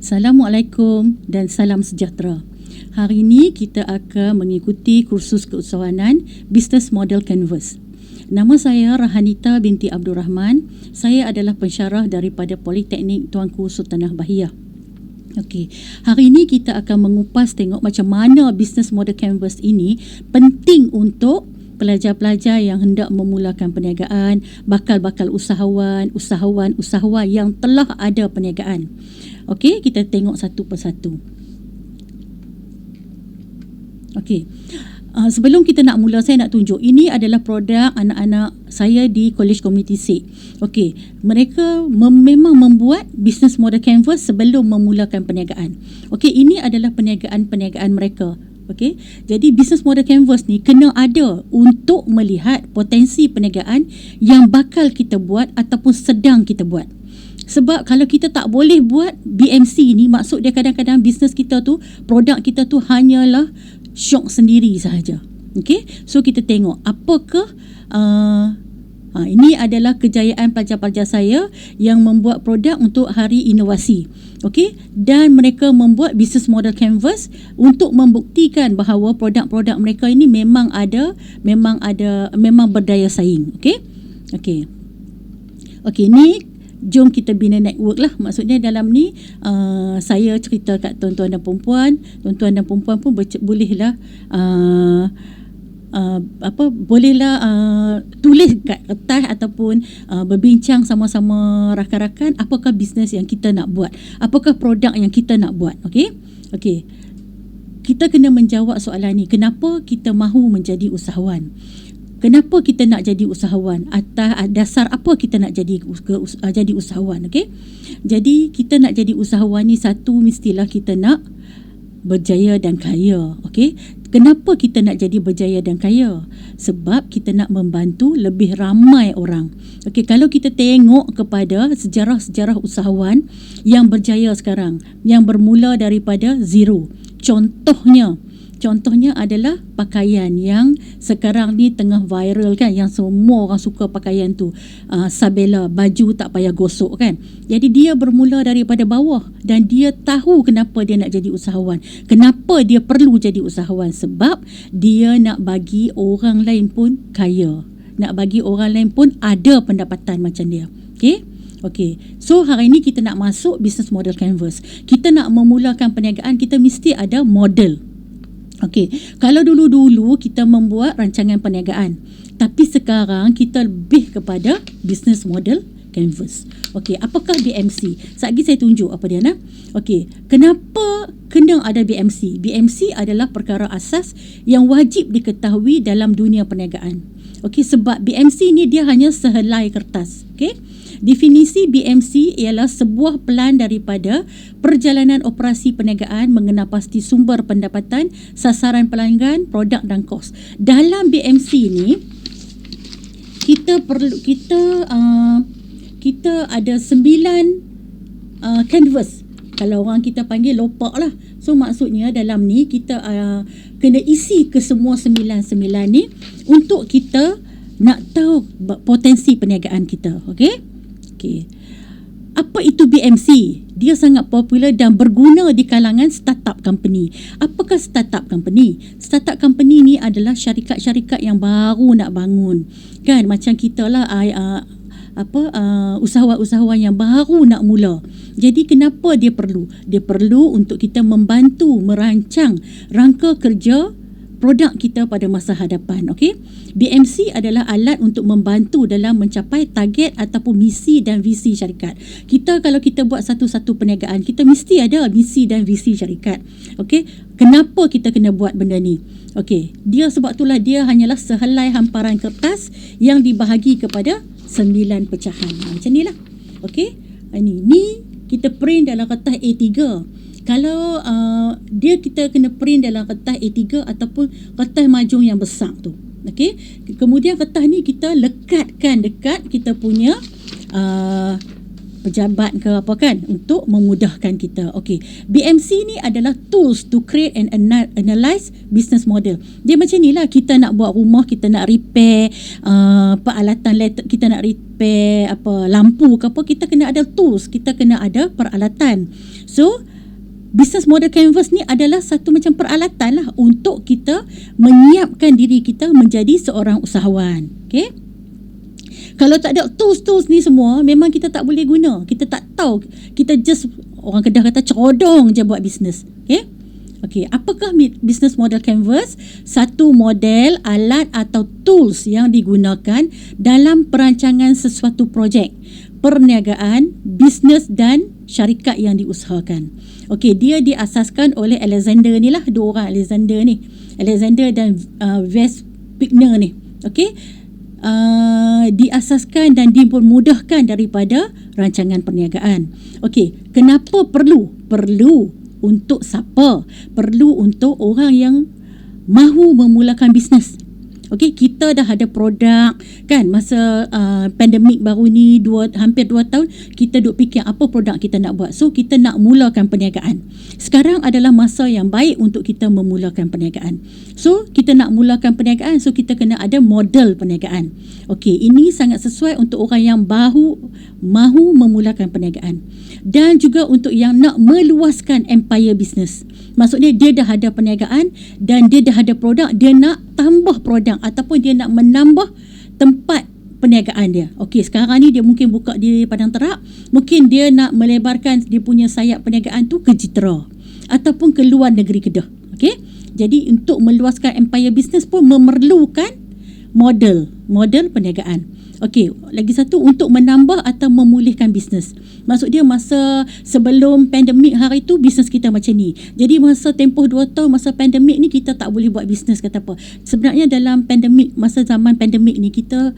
Assalamualaikum dan salam sejahtera. Hari ini kita akan mengikuti kursus keusahawanan Business Model Canvas. Nama saya Rahanita binti Abdul Rahman. Saya adalah pensyarah daripada Politeknik Tuanku Sultanah Bahiyah. Okey, hari ini kita akan mengupas tengok macam mana Business Model Canvas ini penting untuk pelajar-pelajar yang hendak memulakan perniagaan, bakal-bakal usahawan yang telah ada perniagaan. Okey, kita tengok satu persatu. Okey. Sebelum kita nak mula, saya nak tunjuk ini adalah produk anak-anak saya di College Community SIG. Okey, mereka memang membuat business model canvas sebelum memulakan perniagaan. Okey, ini adalah perniagaan mereka. Okey, jadi business model canvas ni kena ada untuk melihat potensi perniagaan yang bakal kita buat ataupun sedang kita buat. Sebab kalau kita tak boleh buat BMC ni, maksud dia kadang-kadang bisnes kita tu, produk kita tu hanyalah syok sendiri sahaja. Okey, so kita tengok apakah ini adalah kejayaan pelajar-pelajar saya yang membuat produk untuk Hari Inovasi. Okey, dan mereka membuat business model canvas untuk membuktikan bahawa produk-produk mereka ini memang berdaya saing. Okey, ni jom kita bina network lah. Maksudnya dalam ni saya cerita kat tuan-tuan dan perempuan pun bolehlah tulis kat kertas ataupun berbincang sama-sama rakan-rakan apakah bisnes yang kita nak buat, apakah produk yang kita nak buat. Okey, kita kena menjawab soalan ni. Kenapa kita mahu menjadi usahawan? Kenapa kita nak jadi usahawan? Atas dasar apa kita nak jadi usahawan? Okey, jadi kita nak jadi usahawan ni, satu, mestilah kita nak berjaya dan kaya. Okey, kenapa kita nak jadi berjaya dan kaya? Sebab kita nak membantu lebih ramai orang. Okey, kalau kita tengok kepada sejarah-sejarah usahawan yang berjaya sekarang, yang bermula daripada zero. Contohnya adalah pakaian yang sekarang ni tengah viral kan, yang semua orang suka pakaian tu. Sabela, baju tak payah gosok kan. Jadi dia bermula daripada bawah dan dia tahu kenapa dia nak jadi usahawan. Kenapa dia perlu jadi usahawan? Sebab dia nak bagi orang lain pun kaya. Nak bagi orang lain pun ada pendapatan macam dia. Okey, so hari ni kita nak masuk business model canvas. Kita nak memulakan perniagaan, kita mesti ada model. Okey, kalau dulu-dulu kita membuat rancangan perniagaan, tapi sekarang kita lebih kepada business model canvas. Okey, apakah BMC? Sekejap saya tunjuk apa dia nak. Okey, kenapa kena ada BMC? BMC adalah perkara asas yang wajib diketahui dalam dunia perniagaan. Okey, sebab BMC ni dia hanya sehelai kertas. Okey, definisi BMC ialah sebuah pelan daripada perjalanan operasi perniagaan mengenal pasti sumber pendapatan, sasaran pelanggan, produk dan kos. Dalam BMC ni kita ada 9 canvas. Kalau orang kita panggil lopak lah. So maksudnya dalam ni kita kena isi ke semua 9 ni untuk kita nak tahu potensi perniagaan kita. Okey. Apa itu BMC? Dia sangat popular dan berguna di kalangan startup company. Apakah startup company? Startup company ni adalah syarikat-syarikat yang baru nak bangun. Kan macam kita lah usahawan-usahawan yang baru nak mula. Jadi kenapa dia perlu? Dia perlu untuk kita membantu merancang rangka kerja produk kita pada masa hadapan. Okey, BMC adalah alat untuk membantu dalam mencapai target ataupun misi dan visi syarikat. Kalau kita buat satu-satu perniagaan, kita mesti ada misi dan visi syarikat. Okey, kenapa kita kena buat benda ni? Okey, sebab itulah dia hanyalah sehelai hamparan kertas yang dibahagi kepada 9 pecahan. Macam ni lah. Okey, ni kita print dalam kertas A3. Kalau kita kena print dalam kertas A3 ataupun kertas majung yang besar tu. Okey, kemudian kertas ni kita lekatkan dekat kita punya pejabat ke apa kan, untuk memudahkan kita. Okey, BMC ni adalah tools to create and analyze business model. Dia macam ni lah, kita nak buat rumah, kita nak repair peralatan, kita nak repair lampu ke apa, kita kena ada tools, kita kena ada peralatan. So business model canvas ni adalah satu macam peralatan lah untuk kita menyiapkan diri kita menjadi seorang usahawan. Okay? Kalau tak ada tools-tools ni semua, memang kita tak boleh guna. Kita tak tahu. Kita just, orang Kedah kata, cerodong je buat bisnes. Okay? Okay, apakah business model canvas? Satu model, alat atau tools yang digunakan dalam perancangan sesuatu projek, perniagaan, bisnes dan syarikat yang diusahakan. Okey, dia diasaskan oleh Alexander ni lah, dua orang Alexander ni. Alexander dan Wes Pigner ni. Okey, diasaskan dan dipermudahkan daripada rancangan perniagaan. Okey, kenapa perlu? Perlu untuk siapa? Perlu untuk orang yang mahu memulakan bisnes. Okey, kita dah ada produk kan, masa pandemik baru ni hampir 2 tahun kita duk fikir apa produk kita nak buat. So kita nak mulakan perniagaan. Sekarang adalah masa yang baik untuk kita memulakan perniagaan. So kita nak mulakan perniagaan, so kita kena ada model perniagaan. Okey, ini sangat sesuai untuk orang yang mahu memulakan perniagaan dan juga untuk yang nak meluaskan empire business. Maksudnya dia dah ada perniagaan dan dia dah ada produk, dia nak tambah produk ataupun dia nak menambah tempat perniagaan dia. Okey, sekarang ni dia mungkin buka di Padang Terap, mungkin dia nak melebarkan dia punya sayap perniagaan tu ke Jitera ataupun ke luar negeri Kedah. Okey, jadi untuk meluaskan empire business pun memerlukan model perniagaan. Okey, lagi satu untuk menambah atau memulihkan bisnes. Maksud dia masa sebelum pandemik hari tu bisnes kita macam ni. Jadi masa tempoh 2 tahun masa pandemik ni kita tak boleh buat bisnes kata apa. Sebenarnya dalam pandemik, masa zaman pandemik ni kita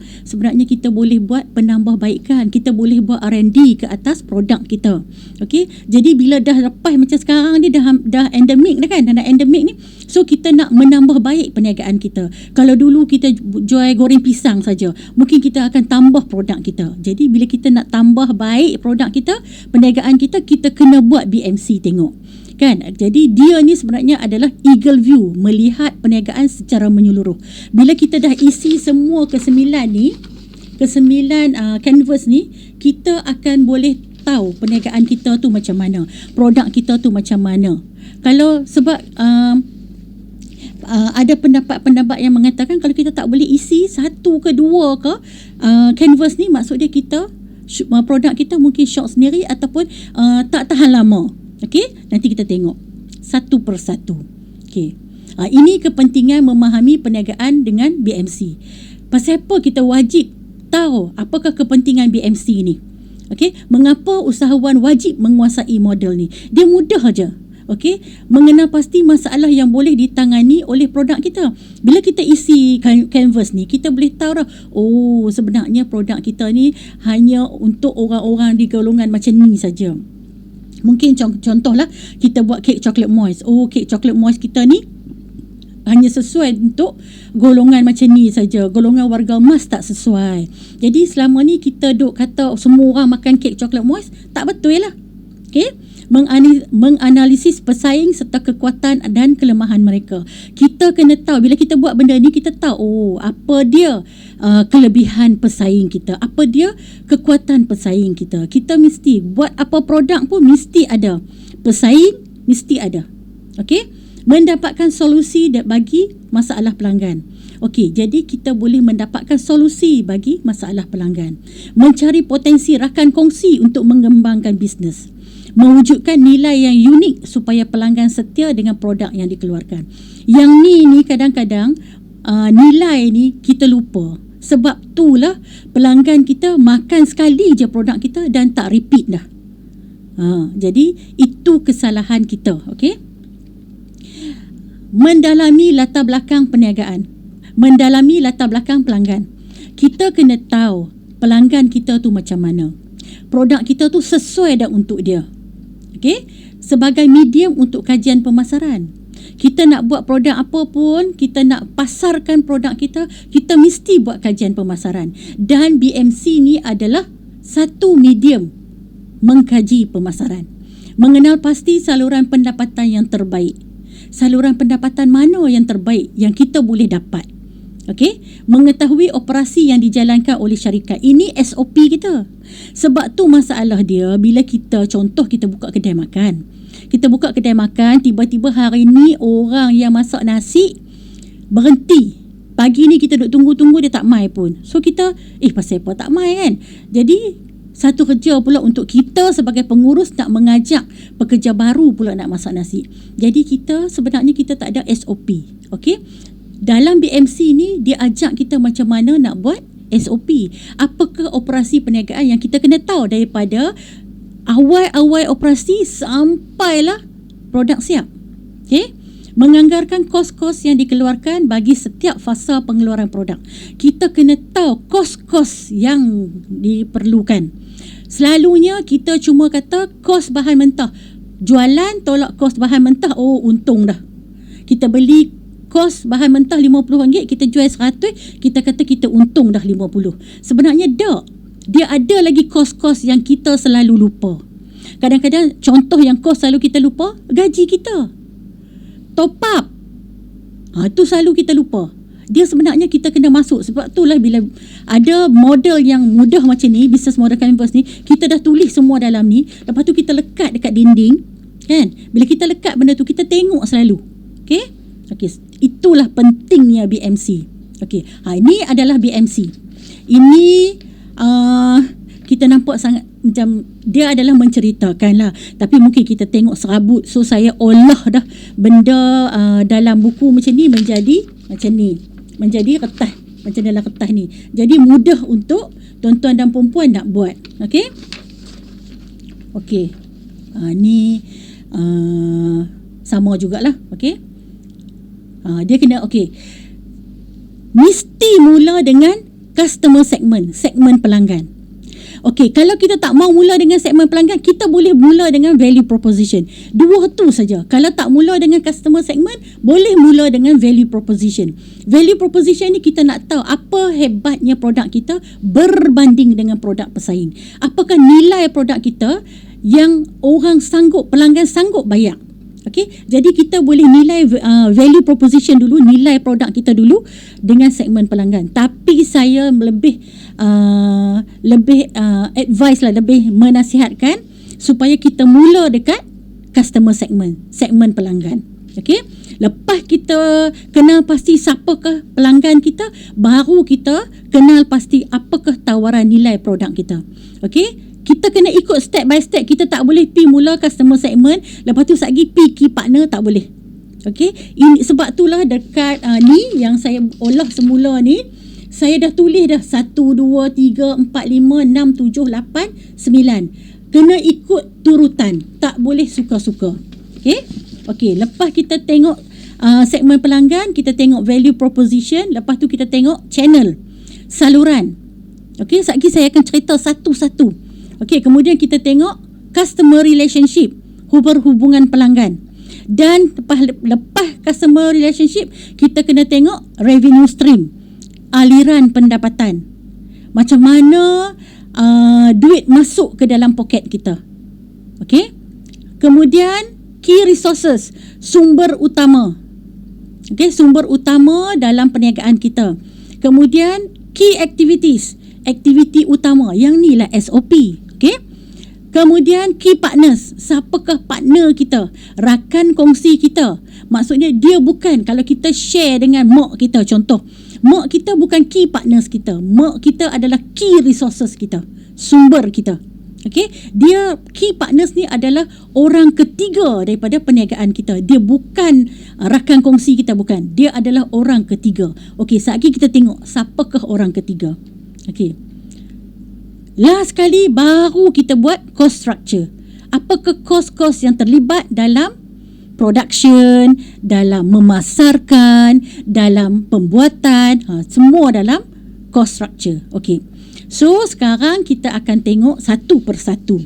boleh buat penambahbaikan. Kita boleh buat R&D ke atas produk kita. Okey, jadi bila dah lepas macam sekarang ni dah endemik dah kan, dah endemik ni. So kita nak menambah baik perniagaan kita. Kalau dulu kita jual goreng pisang saja, mungkin kita akan tambah produk kita. Jadi bila kita nak tambah baik produk kita, perniagaan kita kena buat BMC tengok. Kan? Jadi dia ni sebenarnya adalah eagle view, melihat perniagaan secara menyeluruh. Bila kita dah isi semua kesembilan canvas ni, kita akan boleh tahu perniagaan kita tu macam mana, produk kita tu macam mana. Kalau sebab ada pendapat yang mengatakan kalau kita tak boleh isi 1 ke 2 ke canvas ni, maksud dia kita produk kita mungkin short sendiri ataupun tak tahan lama. Okey, nanti kita tengok satu persatu. Okey, ini kepentingan memahami perniagaan dengan BMC. Pasal apa kita wajib tahu apakah kepentingan BMC ni? Okey, mengapa usahawan wajib menguasai model ni? Dia mudah aja. Okey, mengenal pasti masalah yang boleh ditangani oleh produk kita. Bila kita isi canvas ni, kita boleh tahu dah, oh sebenarnya produk kita ni hanya untuk orang-orang di golongan macam ni saja. Mungkin contohlah kita buat kek coklat moist. Oh, kek coklat moist kita ni hanya sesuai untuk golongan macam ni saja. Golongan warga emas tak sesuai. Jadi selama ni kita duk kata semua orang makan kek coklat moist, tak betul lah. Okey, menganalisis pesaing serta kekuatan dan kelemahan mereka. Kita kena tahu, bila kita buat benda ni, kita tahu apa dia kelebihan pesaing kita, apa dia kekuatan pesaing kita. Kita mesti buat apa produk pun mesti ada pesaing, mesti ada. Okey, mendapatkan solusi bagi masalah pelanggan. Okey, jadi kita boleh mendapatkan solusi bagi masalah pelanggan. Mencari potensi rakan kongsi untuk mengembangkan bisnes. Mewujudkan nilai yang unik supaya pelanggan setia dengan produk yang dikeluarkan. Yang ni kadang-kadang nilai ni kita lupa. Sebab itulah pelanggan kita makan sekali je produk kita dan tak repeat dah. Jadi itu kesalahan kita. Okey. Mendalami latar belakang perniagaan. Mendalami latar belakang pelanggan. Kita kena tahu pelanggan kita tu macam mana. Produk kita tu sesuai dah untuk dia. Okey, sebagai medium untuk kajian pemasaran. Kita nak buat produk apa pun, kita nak pasarkan produk kita, kita mesti buat kajian pemasaran. Dan BMC ni adalah satu medium mengkaji pemasaran. Mengenal pasti saluran pendapatan yang terbaik. Saluran pendapatan mana yang terbaik yang kita boleh dapat. Okey, mengetahui operasi yang dijalankan oleh syarikat. Ini SOP kita. Sebab tu masalah dia bila kita, contoh kita buka kedai makan. Kita buka kedai makan, tiba-tiba hari ni orang yang masak nasi berhenti. Pagi ni kita duk tunggu-tunggu dia tak mai pun. So kita, pasal apa tak mai kan? Jadi satu kerja pula untuk kita sebagai pengurus nak mengajak pekerja baru pula nak masak nasi. Jadi kita sebenarnya kita tak ada SOP. Okey? Dalam BMC ni dia ajak kita macam mana nak buat SOP. Apakah operasi perniagaan yang kita kena tahu daripada awal-awal operasi sampailah produk siap. Okey? Menganggarkan kos-kos yang dikeluarkan bagi setiap fasa pengeluaran produk. Kita kena tahu kos-kos yang diperlukan. Selalunya kita cuma kata kos bahan mentah. Jualan tolak kos bahan mentah, untung dah. Kita beli kos bahan mentah RM50, kita jual RM100, kita kata kita untung dah RM50. Sebenarnya tak. Dia ada lagi kos-kos yang kita selalu lupa. Kadang-kadang contoh yang kos selalu kita lupa, gaji kita. Top up. Tu selalu kita lupa. Dia sebenarnya kita kena masuk. Sebab itulah bila ada model yang mudah macam ni, business model canvas ni, kita dah tulis semua dalam ni. Lepas tu kita lekat dekat dinding. Kan? Bila kita lekat benda tu, kita tengok selalu. Okay? Okay. Itulah pentingnya BMC. Okay. Ini adalah BMC. Ini kita nampak sangat macam dia adalah menceritakan lah, tapi mungkin kita tengok serabut, so saya olah dah benda dalam buku macam ni menjadi macam ni, menjadi kertas macam dalam kertas ni, jadi mudah untuk tuan-tuan dan perempuan nak buat. Okey, okey, ni sama jugalah. Okey, dia kena mesti mula dengan customer segmen pelanggan. Okey, kalau kita tak mau mula dengan segmen pelanggan, kita boleh mula dengan value proposition. Dua tu saja. Kalau tak mula dengan customer segment, boleh mula dengan value proposition. Value proposition ni kita nak tahu apa hebatnya produk kita berbanding dengan produk pesaing. Apakah nilai produk kita yang pelanggan sanggup bayar. Okey, jadi kita boleh nilai value proposition dulu, nilai produk kita dulu dengan segmen pelanggan. Tapi saya lebih advice lah, lebih menasihatkan supaya kita mula dekat customer segmen pelanggan. Okey, lepas kita kenal pasti siapakah pelanggan kita, baru kita kenal pasti apakah tawaran nilai produk kita. Okey, kita kena ikut step by step. Kita tak boleh pi mula customer segment, lepas tu lagi pi key partner, tak boleh. Okey, ini sebab itulah dekat ni yang saya olah semula ni, saya dah tulis dah 1, 2, 3, 4, 5, 6, 7, 8, 9. Kena ikut turutan, tak boleh suka-suka. Okey, okey, lepas kita tengok segmen pelanggan, kita tengok value proposition, lepas tu kita tengok channel, saluran. Okey, sekejap lagi saya akan cerita satu-satu. Okey, kemudian kita tengok customer relationship, hubungan pelanggan. Dan lepas customer relationship, kita kena tengok revenue stream, aliran pendapatan. Macam mana duit masuk ke dalam poket kita. Okey? Kemudian key resources, sumber utama. Okey, sumber utama dalam perniagaan kita. Kemudian key activities, aktiviti utama. Yang ni lah SOP. Okey. Kemudian key partners, siapakah partner kita, rakan kongsi kita. Maksudnya dia bukan, kalau kita share dengan mak kita, contoh, mak kita bukan key partners kita. Mak kita adalah key resources kita, sumber kita. Okey, dia key partners ni adalah orang ketiga daripada perniagaan kita. Dia bukan rakan kongsi kita, bukan. Dia adalah orang ketiga. Okey, sekejap lagi kita tengok siapakah orang ketiga. Okey. Last sekali baru kita buat cost structure. Apakah kos-kos yang terlibat dalam production, dalam memasarkan, dalam pembuatan, semua dalam cost structure. Okey. So sekarang kita akan tengok satu persatu.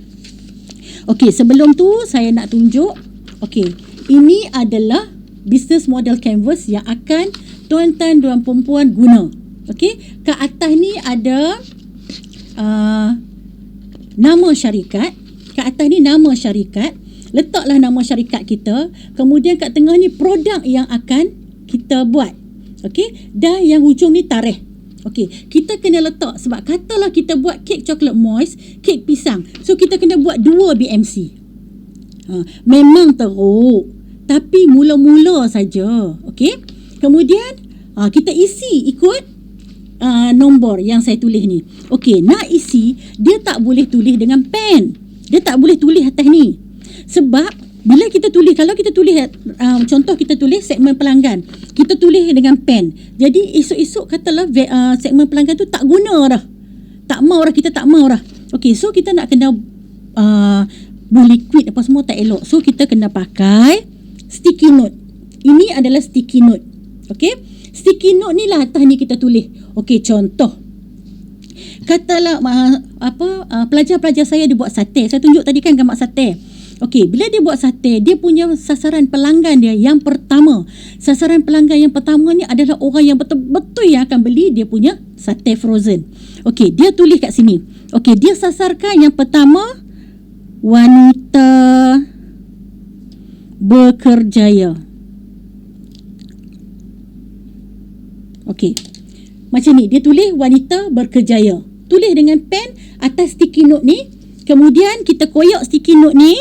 Okey, sebelum tu saya nak tunjuk. Okey, ini adalah business model canvas yang akan tuan-tuan dan perempuan guna. Okey, kat atas ni ada nama syarikat. Kat atas ni nama syarikat. Letaklah nama syarikat kita. Kemudian kat tengah ni produk yang akan kita buat. Okey, dan yang hujung ni tarikh. Okey, kita kena letak sebab katalah kita buat kek coklat moist, kek pisang. So kita kena buat 2 BMC. Memang teruk, tapi mula-mula saja. Okey. Kemudian kita isi ikut nombor yang saya tulis ni. Okey, nak isi dia tak boleh tulis dengan pen. Dia tak boleh tulis atas ni. Sebab bila kita tulis, kalau kita tulis contoh kita tulis segmen pelanggan, kita tulis dengan pen. Jadi esok-esok katalah segmen pelanggan tu tak guna dah. Tak mau dah, kita tak mau dah. Okey, so kita nak kena liquid apa semua tak elok. So kita kena pakai sticky note. Ini adalah sticky note. Okey, sticky note ni lah atas ni kita tulis. Okey, contoh katalah pelajar-pelajar saya dia buat sate. Saya tunjuk tadi kan gambar sate. Okey, bila dia buat sate, dia punya sasaran pelanggan dia yang pertama. Sasaran pelanggan yang pertama ni adalah orang yang betul-betul yang akan beli dia punya sate frozen. Okey, dia tulis kat sini. Okey, dia sasarkan yang pertama wanita berkerjaya. Okey. Macam ni, dia tulis wanita berkerjaya. Tulis dengan pen atas sticky note ni. Kemudian kita koyak sticky note ni.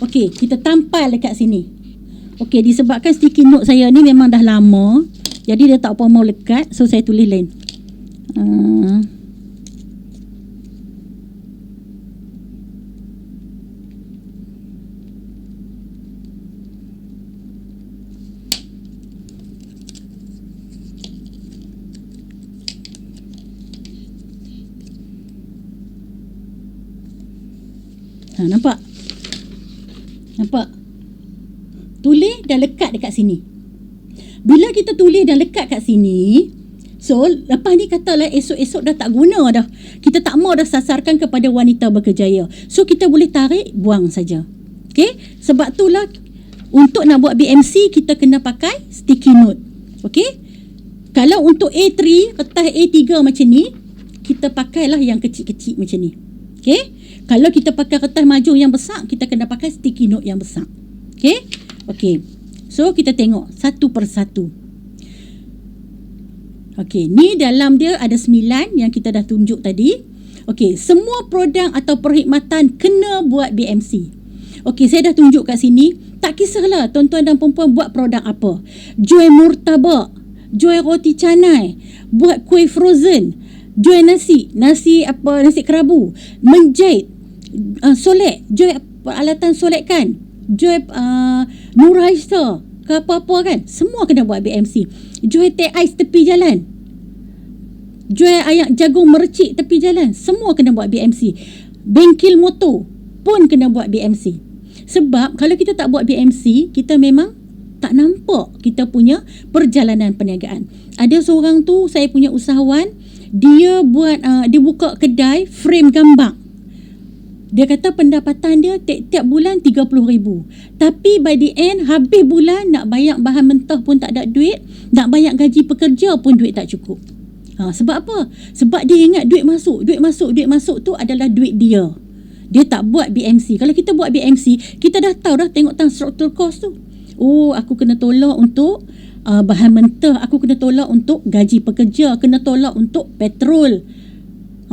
Okey, kita tampal dekat sini. Okey, disebabkan sticky note saya ni memang dah lama, jadi dia tak apa mau lekat, so saya tulis lain. Nampak? Nampak? Tulis dan lekat dekat sini. Bila kita tulis dan lekat kat sini, so lepas ni katalah esok-esok dah tak guna dah. Kita tak mau dah sasarkan kepada wanita berkerjaya. So kita boleh tarik, buang saja. Okey? Sebab itulah untuk nak buat BMC kita kena pakai sticky note. Okey? Kalau untuk A3, kertas A3 macam ni, kita pakailah yang kecil-kecil macam ni. Okey? Kalau kita pakai kertas majung yang besar, kita kena pakai sticky note yang besar. Okey? Okey. So kita tengok satu persatu. Okey, ni dalam dia ada 9 yang kita dah tunjuk tadi. Okey, semua produk atau perkhidmatan kena buat BMC. Okey, saya dah tunjuk kat sini. Tak kisahlah tuan-tuan dan puan-puan buat produk apa. Jual murtabak, jual roti canai, buat kuih frozen, jual nasi kerabu, menjahit, solek, jual peralatan solekan, jual Nurhaisa ke apa-apa kan, semua kena buat BMC. Jual teh ais tepi jalan, jual ayam jagung mercik tepi jalan, semua kena buat BMC. Bengkel motor pun kena buat BMC. Sebab kalau kita tak buat BMC, kita memang tak nampak kita punya perjalanan perniagaan. Ada seorang tu, saya punya usahawan, dia buat dia buka kedai frame gambar. Dia kata pendapatan dia tiap bulan 30,000. Tapi by the end, habis bulan nak bayar bahan mentah pun tak ada duit, nak bayar gaji pekerja pun duit tak cukup. Sebab apa? Sebab dia ingat duit masuk tu adalah duit dia. Dia tak buat BMC. Kalau kita buat BMC, kita dah tahu dah, tengok tentang structural cost tu. Oh, aku kena tolak untuk bahan mentah, aku kena tolak untuk gaji pekerja, kena tolak untuk petrol.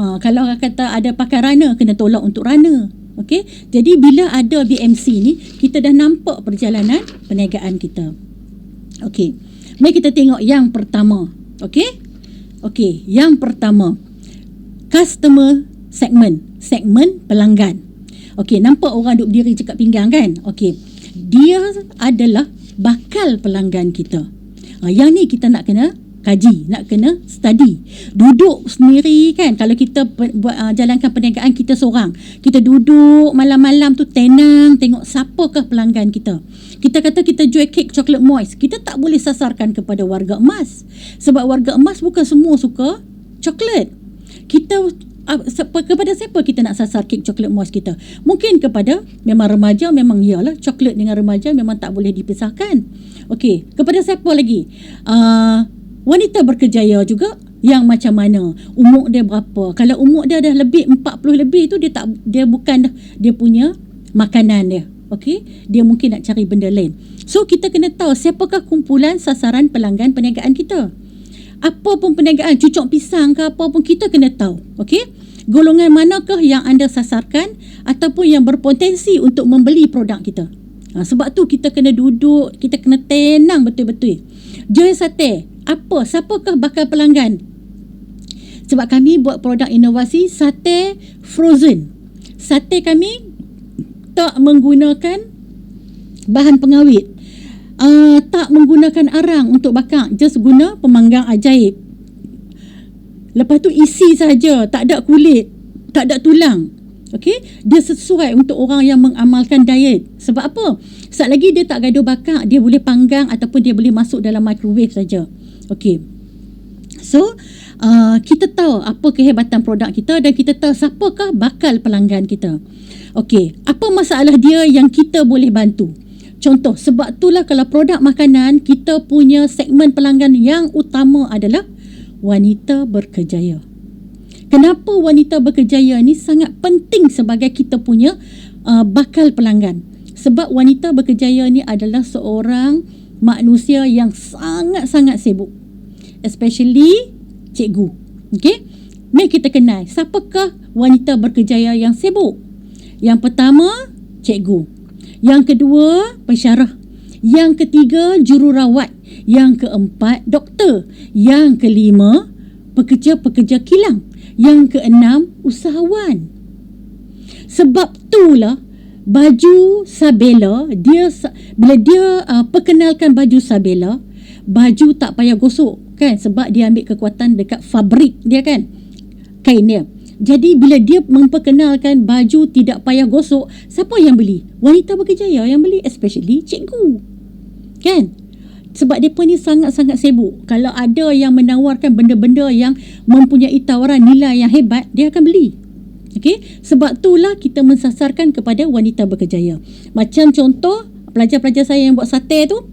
Kalau kata ada pakai rana, kena tolak untuk rana. Okey, jadi bila ada BMC ni, kita dah nampak perjalanan perniagaan kita. Okey, mari kita tengok yang pertama. Okey, yang pertama, customer segmen pelanggan. Okey, nampak orang duduk berdiri cekak pinggang kan? Okey, dia adalah bakal pelanggan kita. Yang ni kita nak kena kaji, nak kena study. Duduk sendiri kan, kalau kita buat jalankan perniagaan kita seorang, kita duduk malam-malam tu tenang tengok siapakah pelanggan kita. Kita kata kita jual kek coklat moist, kita tak boleh sasarkan kepada warga emas, sebab warga emas bukan semua suka coklat. Kita kepada siapa kita nak sasar kek coklat moist kita? Mungkin kepada memang remaja, memang iyalah coklat dengan remaja memang tak boleh dipisahkan. Okey, kepada siapa lagi? Wanita berkerjaya juga yang macam mana, umur dia berapa. Kalau umur dia dah lebih 40 lebih tu, dia bukan dah dia punya makanan dia. Okey, dia mungkin nak cari benda lain. So kita kena tahu siapakah kumpulan sasaran pelanggan perniagaan kita. Apa pun perniagaan, cucuk pisang ke apa pun, kita kena tahu. Okey, golongan manakah yang anda sasarkan ataupun yang berpotensi untuk membeli produk kita. Sebab tu kita kena duduk, kita kena tenang betul-betul. Joy Sate, siapakah bakal pelanggan? Sebab kami buat produk inovasi sate frozen. Sate kami tak menggunakan bahan pengawet, tak menggunakan arang untuk bakar, just guna pemanggang ajaib. Lepas tu isi saja, tak ada kulit, tak ada tulang. Okey, dia sesuai untuk orang yang mengamalkan diet. Sebab apa? Sekali lagi dia tak gaduh bakar, dia boleh panggang ataupun dia boleh masuk dalam microwave saja. Okey. So, kita tahu apa kehebatan produk kita dan kita tahu siapakah bakal pelanggan kita. Okey, apa masalah dia yang kita boleh bantu? Contoh, sebab itulah kalau produk makanan, kita punya segmen pelanggan yang utama adalah wanita berkejaya. Kenapa wanita berkejaya ni sangat penting sebagai kita punya bakal pelanggan? Sebab wanita berkejaya ni adalah seorang manusia yang sangat-sangat sibuk. Especially cikgu. Okey? Mari kita kenal siapakah wanita berkejaya yang sibuk. Yang pertama, cikgu. Yang kedua, pensyarah. Yang ketiga, jururawat. Yang keempat, doktor. Yang kelima, pekerja-pekerja kilang. Yang keenam, usahawan. Sebab itulah baju Sabela, bila dia perkenalkan baju Sabela, baju tak payah gosok kan, sebab dia ambil kekuatan dekat fabrik dia kan, kain dia. Jadi bila dia memperkenalkan baju tidak payah gosok, siapa yang beli? Wanita berkejaya yang beli, especially cikgu kan. Sebab mereka ni sangat-sangat sibuk. Kalau ada yang menawarkan benda-benda yang mempunyai tawaran nilai yang hebat, dia akan beli. Okey, sebab itulah kita mensasarkan kepada wanita berkejaya. Macam contoh pelajar-pelajar saya yang buat sate tu.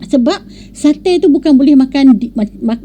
Sebab sate tu bukan boleh makan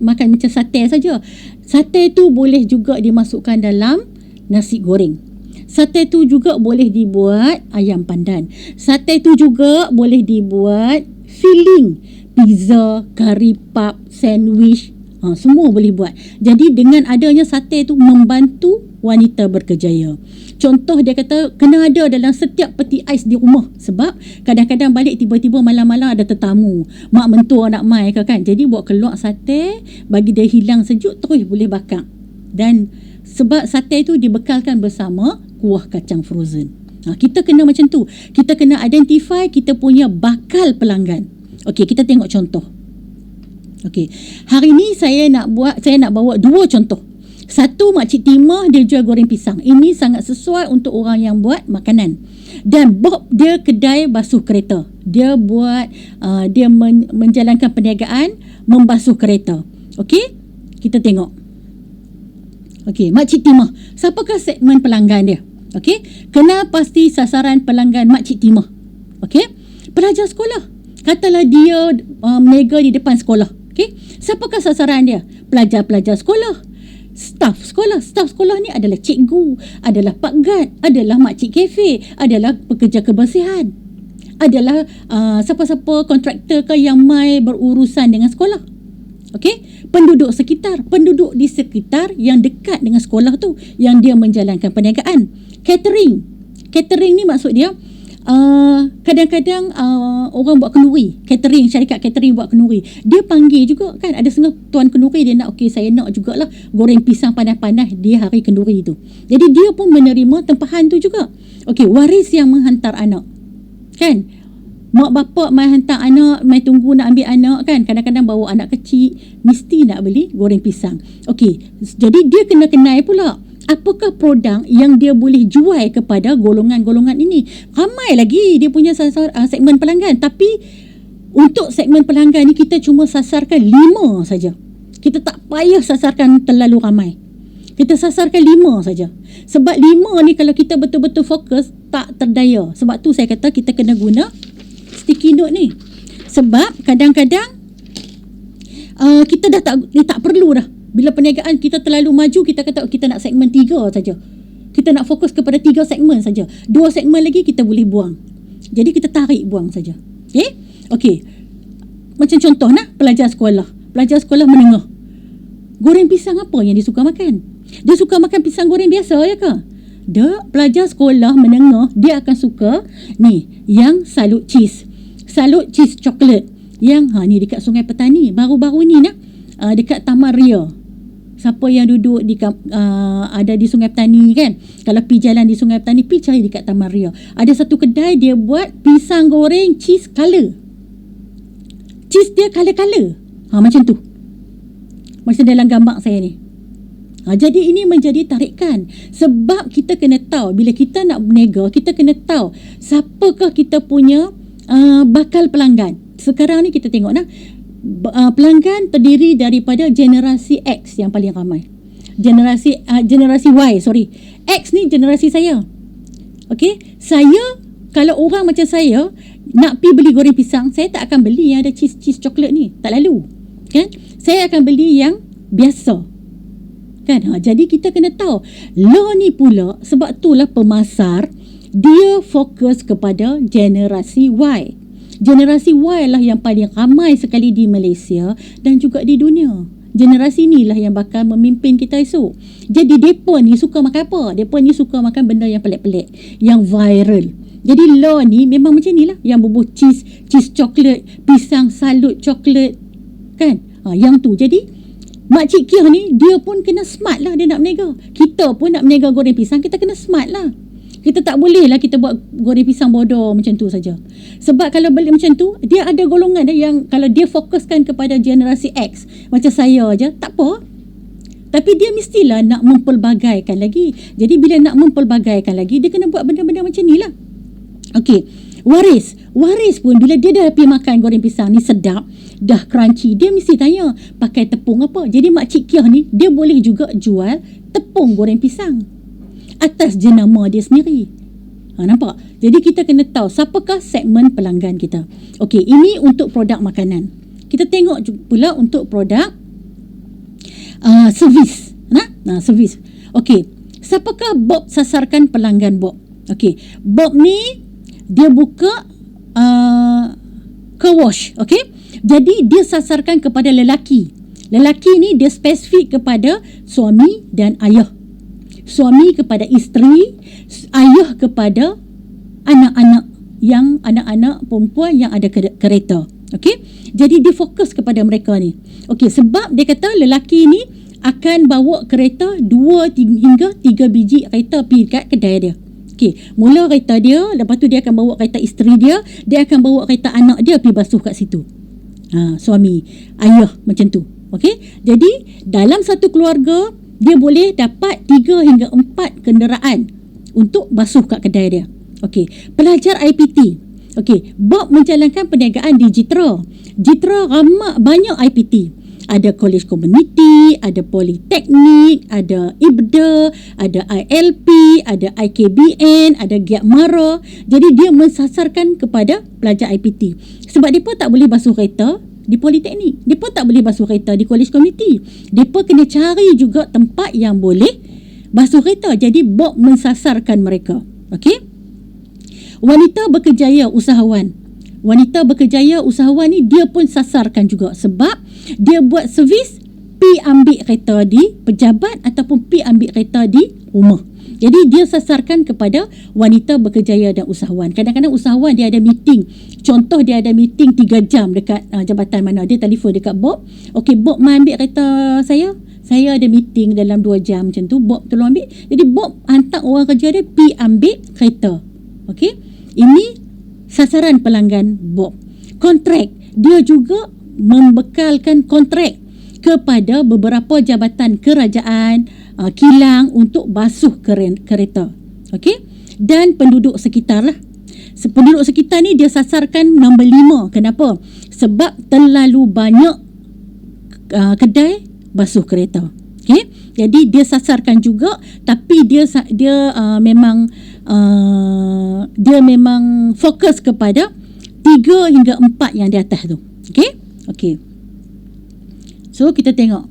macam sate saja. Sate tu boleh juga dimasukkan dalam nasi goreng. Sate tu juga boleh dibuat ayam pandan. Sate tu juga boleh dibuat filling, pizza, curry puff, sandwich, semua boleh buat. Jadi dengan adanya sate tu membantu wanita berkejaya. Contoh dia kata kena ada dalam setiap peti ais di rumah. Sebab kadang-kadang balik tiba-tiba malam-malam ada tetamu, mak mentua nak mai ke kan. Jadi buat keluar sate, bagi dia hilang sejuk, terus boleh bakar. Dan sebab sate tu dibekalkan bersama kuah kacang frozen. Kita kena macam tu. Kita kena identify kita punya bakal pelanggan. Okey, kita tengok contoh. Okey, hari ni saya nak bawa dua contoh. Satu, Makcik Timah, dia jual goreng pisang. Ini sangat sesuai untuk orang yang buat makanan. Dan Bob, dia kedai basuh kereta. Dia buat dia menjalankan perniagaan membasuh kereta. Okey, kita tengok. Okey, Makcik Timah, siapakah segmen pelanggan dia? Okey, kenal pasti sasaran pelanggan Makcik Timah. Okey, pelajar sekolah. Katalah dia meniaga di depan sekolah. Okey, siapakah sasaran dia? Pelajar-pelajar sekolah. Staf sekolah ni adalah cikgu, adalah pak guard, adalah makcik kafe, adalah pekerja kebersihan, adalah siapa-siapa kontraktor ke yang mai berurusan dengan sekolah. Okey, penduduk penduduk di sekitar yang dekat dengan sekolah tu yang dia menjalankan perniagaan. Catering ni maksud dia kadang-kadang orang buat kenduri, syarikat catering buat kenduri, dia panggil juga kan, ada setengah tuan kenduri dia nak, okey saya nak jugalah goreng pisang panas-panas di hari kenduri tu. Jadi dia pun menerima tempahan tu juga. Okey, waris yang menghantar anak kan, mak bapak mai hantar anak, mai tunggu nak ambil anak kan, kadang-kadang bawa anak kecil, mesti nak beli goreng pisang. Okey, jadi dia kena kenal pula apakah produk yang dia boleh jual kepada golongan-golongan ini. Ramai lagi dia punya segmen pelanggan. Tapi untuk segmen pelanggan ni kita cuma sasarkan 5 saja. Kita tak payah sasarkan terlalu ramai. Kita sasarkan 5 saja. Sebab 5 ni kalau kita betul-betul fokus, tak terdaya. Sebab tu saya kata kita kena guna sticky note ni. Sebab kadang-kadang kita dah tak perlu dah Bila perniagaan kita terlalu maju, kita kata kita nak segmen 3 saja. Kita nak fokus kepada 3 segmen saja. 2 segmen lagi kita boleh buang. Jadi kita tarik buang saja. Okey. Macam contoh pelajar sekolah. Pelajar sekolah menengah. Goreng pisang apa yang dia suka makan? Dia suka makan pisang goreng biasa ya ke? Pelajar sekolah menengah dia akan suka yang salut cheese. Salut cheese coklat. Yang ni dekat Sungai Petani. Baru-baru ni dekat Taman Ria. Siapa yang duduk ada di Sungai Petani kan? Kalau pi jalan di Sungai Petani, pi cari dekat Taman Ria. Ada satu kedai dia buat pisang goreng cheese color. Cheese dia color-color. Macam tu. Macam dalam gambar saya ni. Jadi ini menjadi tarikan. Sebab kita kena tahu, bila kita nak berniaga, kita kena tahu siapakah kita punya bakal pelanggan. Sekarang ni kita tengok pelanggan terdiri daripada generasi X yang paling ramai. Generasi Y, X ni generasi saya. Okey, saya kalau orang macam saya nak pi beli goreng pisang, saya tak akan beli yang ada cheese coklat ni. Tak lalu. Kan? Saya akan beli yang biasa. Kan? Jadi kita kena tahu. Law ni pula, sebab itulah pemasar dia fokus kepada generasi Y. Generasi Y lah yang paling ramai sekali di Malaysia dan juga di dunia. Generasi ni lah yang bakal memimpin kita esok. Jadi mereka ni suka makan apa? Mereka ni suka makan benda yang pelik-pelik, yang viral. Jadi law ni memang macam ni lah. Yang bubuh cheese coklat, pisang salut coklat. Kan? Yang tu. Jadi Makcik Kia ni dia pun kena smart lah dia nak berniaga. Kita pun nak berniaga goreng pisang, kita kena smart lah. Kita tak boleh lah kita buat goreng pisang bodoh macam tu saja. Sebab kalau beli macam tu, dia ada golongan yang kalau dia fokuskan kepada generasi X, macam saya aja, tak apa. Tapi dia mestilah nak mempelbagaikan lagi. Jadi bila nak mempelbagaikan lagi, dia kena buat benda-benda macam ni lah. Okey, Waris pun bila dia dah pergi makan goreng pisang ni sedap, dah crunchy, dia mesti tanya pakai tepung apa. Jadi Makcik Kia ni dia boleh juga jual tepung goreng pisang atas jenama dia sendiri. Nampak? Jadi kita kena tahu siapakah segmen pelanggan kita. Okey, ini untuk produk makanan. Kita tengok pula untuk produk servis. Servis. Okey, siapakah Bob sasarkan pelanggan Bob? Okey, Bob ni dia buka car wash. Okey, jadi dia sasarkan kepada lelaki. Lelaki ni dia spesifik kepada suami dan ayah. Suami kepada isteri, ayah kepada anak-anak perempuan yang ada kereta. Okey, jadi dia fokus kepada mereka ni. Okey, sebab dia kata lelaki ni akan bawa kereta 2 hingga 3 biji kereta pergi kat kedai dia. Okey, mula kereta dia, lepas tu dia akan bawa kereta isteri dia, dia akan bawa kereta anak dia pergi basuh kat situ. Suami, ayah macam tu. Okey, jadi dalam satu keluarga dia boleh dapat 3 hingga 4 kenderaan untuk basuh kat kedai dia. Okey, pelajar IPT. Okey, Bob menjalankan perniagaan di Jitra. Jitra banyak IPT. Ada College Community, ada Politeknik, ada IBDA, ada ILP, ada IKBN, ada Giat Mara. Jadi dia mensasarkan kepada pelajar IPT. Sebab mereka tak boleh basuh kereta di Politeknik. Mereka tak boleh basuh kereta di College Community. Mereka kena cari juga tempat yang boleh basuh kereta. Jadi Bob mensasarkan mereka. Okey? Wanita berkejaya usahawan. Wanita berkejaya usahawan ni dia pun sasarkan juga. Sebab dia buat servis pi ambil kereta di pejabat ataupun pi ambil kereta di rumah. Jadi dia sasarkan kepada wanita berkejaya dan usahawan. Kadang-kadang usahawan dia ada meeting. Contoh dia ada meeting 3 jam dekat jabatan mana. Dia telefon dekat Bob. Okey, Bob mai ambil kereta saya. Saya ada meeting dalam 2 jam macam tu. Bob tolong ambil. Jadi Bob hantar orang kerja dia pi ambil kereta. Okey. Ini sasaran pelanggan Bob. Kontrak. Dia juga membekalkan kontrak kepada beberapa jabatan kerajaan, kilang untuk basuh kereta. Okey? Dan penduduk sekitar lah. Penduduk sekitar ni dia sasarkan nombor 5. Kenapa? Sebab terlalu banyak kedai basuh kereta. Okey? Jadi dia sasarkan juga, tapi dia memang fokus kepada 3 hingga 4 yang di atas tu. Okey? Okey. So kita tengok.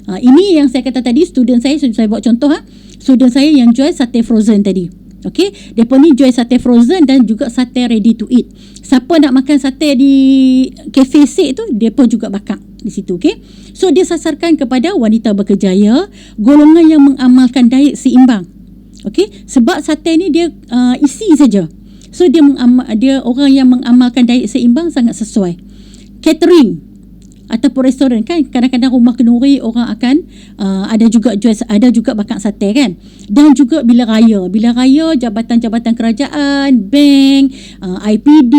Ini yang saya kata tadi, student saya buat contoh. Student saya yang jual sate frozen tadi. Okey, depa ni jual sate frozen dan juga sate ready to eat. Siapa nak makan sate di cafe sik tu, depa juga bakar di situ. Okey, so dia sasarkan kepada wanita berkejaya, golongan yang mengamalkan diet seimbang. Okey, sebab sate ni dia isi saja. So dia orang yang mengamalkan diet seimbang sangat sesuai. Catering ataupun restoran kan, kadang-kadang rumah kenduri orang akan ada juga bakar sate kan. Dan juga bila raya jabatan-jabatan kerajaan, bank, IPD,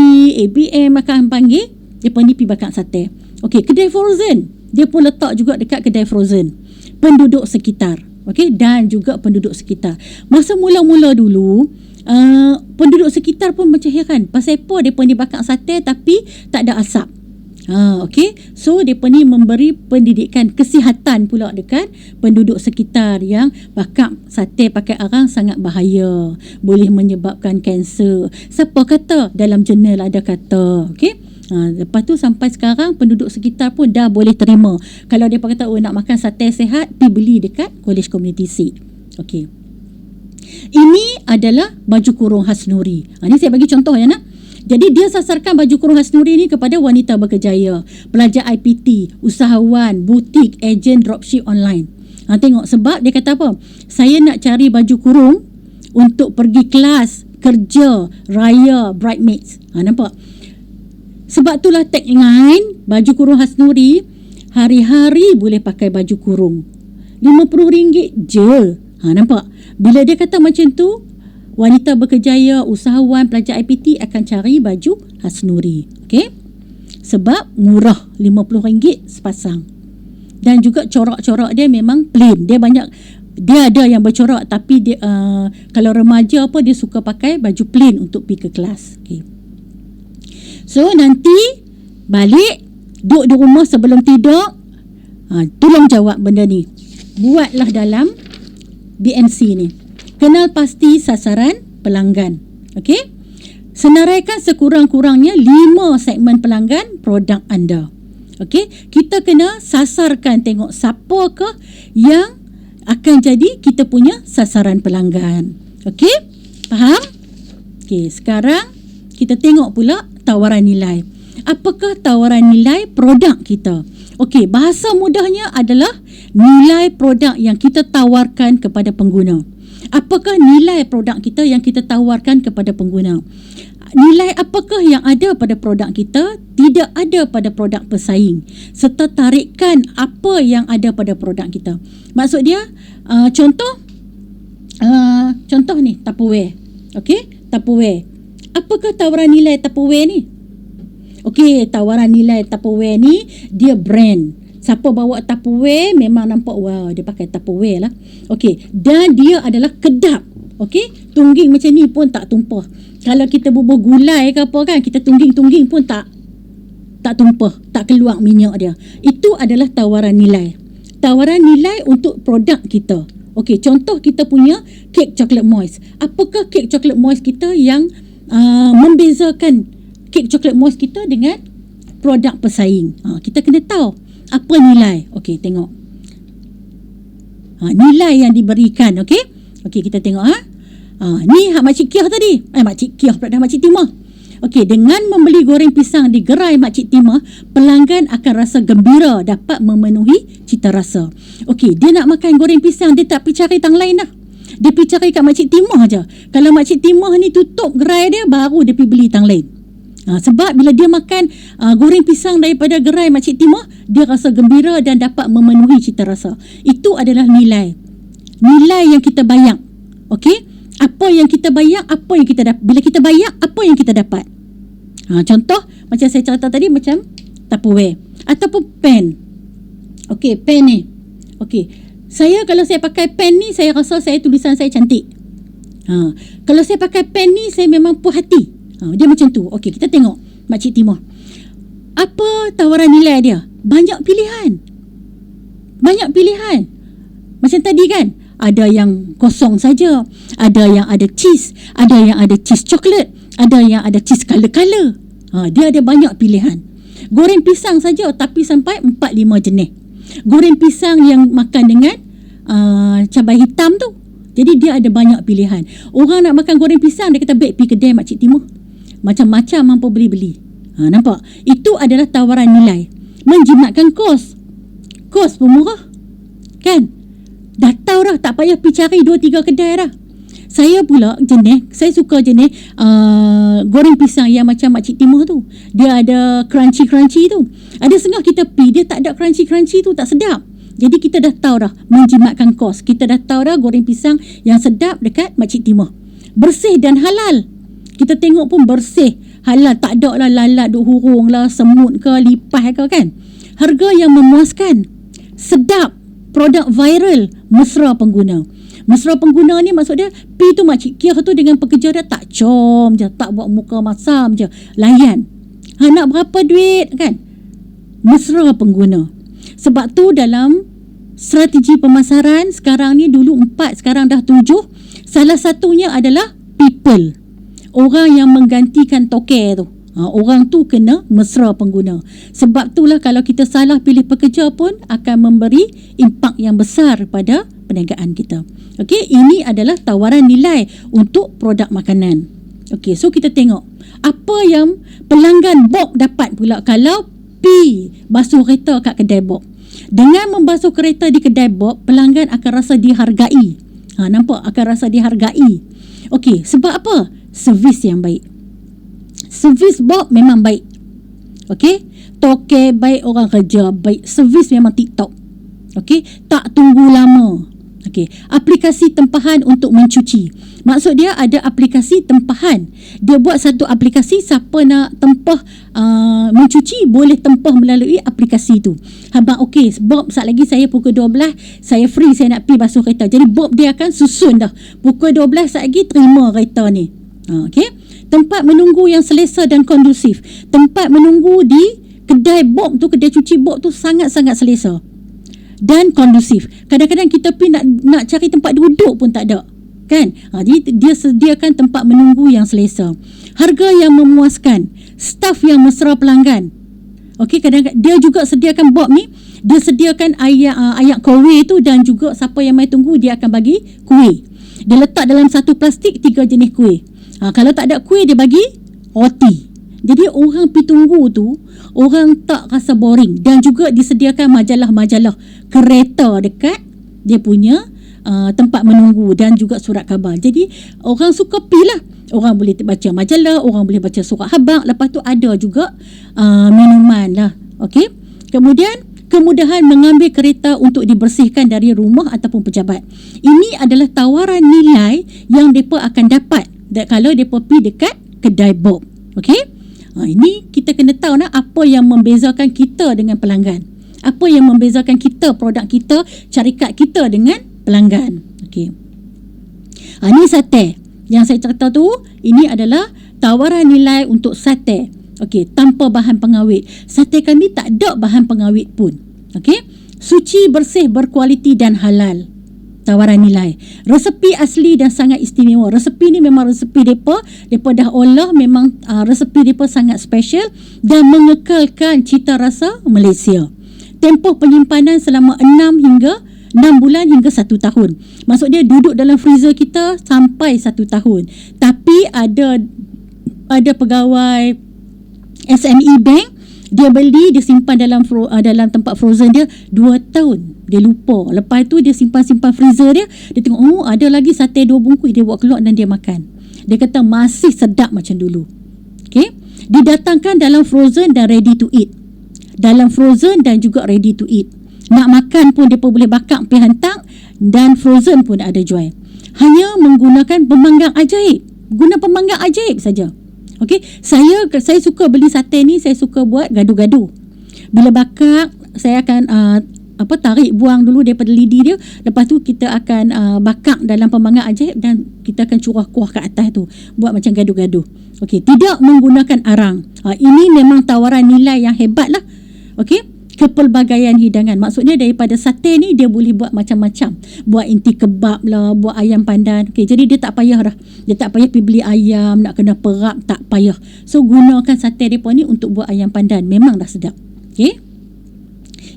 ABM akan panggil depa ni pi bakar sate. Okey, kedai frozen dia pun letak juga dekat kedai frozen penduduk sekitar. Okey, dan juga penduduk sekitar. Masa mula-mula dulu penduduk sekitar pun macam heran pasal apa depa ni bakar sate tapi tak ada asap. Okey, so depa ni memberi pendidikan kesihatan pula dekat penduduk sekitar yang bakar sate pakai arang sangat bahaya, boleh menyebabkan kanser. Siapa kata? Dalam jurnal ada kata. Okey, lepas tu sampai sekarang penduduk sekitar pun dah boleh terima. Kalau depa kata nak makan sate sihat, pi beli dekat College Community Seed. Okey, ini adalah baju kurung khas Nuri. Ni saya bagi contoh ya nak. Jadi dia sasarkan baju kurung khas Nuri ni kepada wanita berkejaya, pelajar IPT, usahawan, butik, ejen, dropship online. Tengok, sebab dia kata apa? Saya nak cari baju kurung untuk pergi kelas, kerja, raya, bridesmaids. Nampak? Sebab itulah tagline baju kurung khas Nuri, hari-hari boleh pakai baju kurung. RM50 je. Nampak? Bila dia kata macam tu, wanita berkejaya, usahawan, pelajar IPT akan cari baju khas Nuri. Okey? Sebab murah, RM50 sepasang. Dan juga corak-corak dia memang plain. Dia ada yang bercorak, tapi dia kalau remaja apa, dia suka pakai baju plain untuk pergi ke kelas. Okey. So nanti balik duduk di rumah sebelum tidur, tolong jawab benda ni. Buatlah dalam BMC ni. Kenal pasti sasaran pelanggan. Okey? Senaraikan sekurang-kurangnya 5 segmen pelanggan produk anda. Okey? Kita kena sasarkan, tengok siapakah yang akan jadi kita punya sasaran pelanggan. Okey? Faham? Okey, sekarang kita tengok pula tawaran nilai. Apakah tawaran nilai produk kita? Okey, bahasa mudahnya adalah nilai produk yang kita tawarkan kepada pengguna. Apakah nilai produk kita yang kita tawarkan kepada pengguna? Nilai apakah yang ada pada produk kita tidak ada pada produk pesaing, serta tarikan apa yang ada pada produk kita. Maksud dia, contoh ni Tupperware. Okey, Tupperware. Apakah tawaran nilai Tupperware ni? Okey, tawaran nilai Tupperware ni dia brand. Siapa bawa Tupperware memang nampak wow, dia pakai Tupperware lah. Okey, dan dia adalah kedap. Okey, tungging macam ni pun tak tumpah. Kalau kita bubuh gulai ke apa kan, kita tungging-tungging pun tak tumpah, tak keluar minyak dia. Itu adalah tawaran nilai. Tawaran nilai untuk produk kita. Okey, contoh kita punya kek coklat moist. Apakah kek coklat moist kita yang membezakan kek coklat moist kita dengan produk pesaing? Kita kena tahu apa nilai. Okey, tengok. Nilai yang diberikan. Okey, kita tengok. Ni hak Makcik Kiah tadi. Makcik Kiah pula dah Makcik Timah. Okey, dengan membeli goreng pisang di gerai Makcik Timah, pelanggan akan rasa gembira dapat memenuhi cita rasa. Okey, dia nak makan goreng pisang, dia tak pergi cari tang lain dah. Dia pergi cari kat Makcik Timah aja. Kalau Makcik Timah ni tutup gerai dia, baru dia pergi beli tang lain. Sebab bila dia makan goreng pisang daripada gerai Makcik Timah, dia rasa gembira dan dapat memenuhi cita rasa. Itu adalah nilai. Nilai yang kita bayar. Okey? Apa yang kita bayar, apa yang kita dapat. Bila kita bayar, apa yang kita dapat. Contoh, macam saya cerita tadi, macam Tupperware. Ataupun pen. Okey, pen ni. Okey, kalau saya pakai pen ni, saya rasa tulisan saya cantik. Kalau saya pakai pen ni, saya memang puas hati. Dia macam tu. Okey, kita tengok Makcik Timah. Apa tawaran nilai dia? Banyak pilihan. Macam tadi kan, ada yang kosong saja, ada yang ada cheese, ada yang ada cheese coklat, ada yang ada cheese color-color. Dia ada banyak pilihan. Goreng pisang saja tapi sampai 4-5 jenis. Goreng pisang yang makan dengan cabai hitam tu. Jadi dia ada banyak pilihan. Orang nak makan goreng pisang, dia kata baik pergi kedai Makcik Timur. Macam-macam mampu beli-beli. Nampak? Itu adalah tawaran nilai. Menjimatkan kos. Kos pun murah. Kan? Dah tahu dah, tak payah pergi cari 2-3 kedai dah. Saya pula saya suka jenis goreng pisang yang macam Makcik Timur tu. Dia ada crunchy-crunchy tu. Ada setengah kita pergi, dia tak ada crunchy-crunchy tu, tak sedap. Jadi kita dah tahu dah menjimatkan kos. Kita dah tahu dah goreng pisang yang sedap dekat Makcik Timur. Bersih dan halal. Kita tengok pun bersih, halal, tak ada lah lalat, duk hurung lah, semut ke, lipas ke kan. Harga yang memuaskan, sedap, produk viral, mesra pengguna. Mesra pengguna ni maksud dia, pi tu Makcik Kia tu dengan pekerja dia tak com je, tak buat muka masam je, layan. Nak berapa duit kan? Mesra pengguna. Sebab tu dalam strategi pemasaran sekarang ni, dulu 4, sekarang dah 7. Salah satunya adalah people. Orang yang menggantikan toke tu. Orang tu kena mesra pengguna. Sebab itulah kalau kita salah pilih pekerja pun akan memberi impak yang besar pada perniagaan kita. Okey, ini adalah tawaran nilai untuk produk makanan. Okey, so kita tengok apa yang pelanggan Bob dapat pula kalau pi basuh kereta kat kedai Bob. Dengan membasuh kereta di kedai Bob, pelanggan akan rasa dihargai. Nampak? Akan rasa dihargai. Okey, sebab apa? Servis yang baik. Servis Bob memang baik. Okey? Toke baik, orang kerja baik. Servis memang tip-top. Okey? Tak tunggu lama. Okey, aplikasi tempahan untuk mencuci. Maksud dia ada aplikasi tempahan. Dia buat satu aplikasi, siapa nak tempah mencuci boleh tempah melalui aplikasi tu. Abang okey, Bob saat lagi saya pukul 12 saya free, saya nak pergi basuh kereta. Jadi Bob dia akan susun dah. Pukul 12 saat lagi terima kereta ni. Okey. Tempat menunggu yang selesa dan kondusif. Tempat menunggu di kedai Bob tu, kedai cuci Bob tu sangat-sangat selesa dan kondusif. Kadang-kadang kita pergi nak cari tempat duduk pun tak ada, kan? Jadi dia sediakan tempat menunggu yang selesa, harga yang memuaskan, staf yang mesra pelanggan. Okey, kadang-kadang dia juga sediakan Bob ni, dia sediakan ayak kuih tu, dan juga siapa yang mai tunggu dia akan bagi kuih. Dia letak dalam satu plastik 3 jenis kuih. Kalau tak ada kuih dia bagi roti. Jadi orang pergi tunggu tu, orang tak rasa boring. Dan juga disediakan majalah-majalah kereta dekat dia punya tempat menunggu, dan juga surat khabar. Jadi orang suka pergi lah. Orang boleh baca majalah, orang boleh baca surat khabar. Lepas tu ada juga minuman lah. Okey. Kemudian kemudahan mengambil kereta untuk dibersihkan dari rumah ataupun pejabat. Ini adalah tawaran nilai yang mereka akan dapat kalau mereka pergi dekat kedai Bob. Okey. Ini kita kena tahu apa yang membezakan kita dengan pelanggan. Apa yang membezakan kita, produk kita, syarikat kita dengan pelanggan. Okey. Ini sate. Yang saya cerita tu, ini adalah tawaran nilai untuk sate. Okey, tanpa bahan pengawet. Sate kami tak ada bahan pengawet pun. Okey. Suci, bersih, berkualiti dan halal. Tawaran nilai. Resepi asli dan sangat istimewa. Resepi ni memang resepi mereka. Mereka dah olah, memang resepi mereka sangat special dan mengekalkan cita rasa Malaysia. Tempoh penyimpanan selama 6 bulan hingga 1 tahun. Maksud dia duduk dalam freezer kita sampai 1 tahun. Tapi ada pegawai SME Bank, dia beli, dia simpan dalam tempat frozen dia 2 tahun. Dia lupa. Lepas tu dia simpan freezer dia. Dia tengok, ada lagi sate 2 bungkus. Dia buat keluar dan dia makan. Dia kata masih sedap macam dulu. Okay. Didatangkan dalam frozen dan ready to eat. Dalam frozen dan juga ready to eat. Nak makan pun dia pun boleh bakar pergi hantar, dan frozen pun ada jual. Hanya menggunakan pemanggang ajaib. Guna pemanggang ajaib saja. Okey, saya suka beli sate ni, saya suka buat gaduh-gaduh. Bila bakar, saya akan tarik buang dulu daripada lidi dia. Lepas tu kita akan bakar dalam pemanggang ajaib, dan kita akan curah kuah kat atas tu. Buat macam gaduh-gaduh. Okey, tidak menggunakan arang. Ini memang tawaran nilai yang hebat lah. Okey, kepelbagaian hidangan. Maksudnya daripada sate ni dia boleh buat macam-macam. Buat inti kebab lah, buat ayam pandan. Okey, jadi dia tak payah dah. Dia tak payah pergi beli ayam, nak kena perap, tak payah. So gunakan sate mereka ni untuk buat ayam pandan. Memang dah sedap. Okey.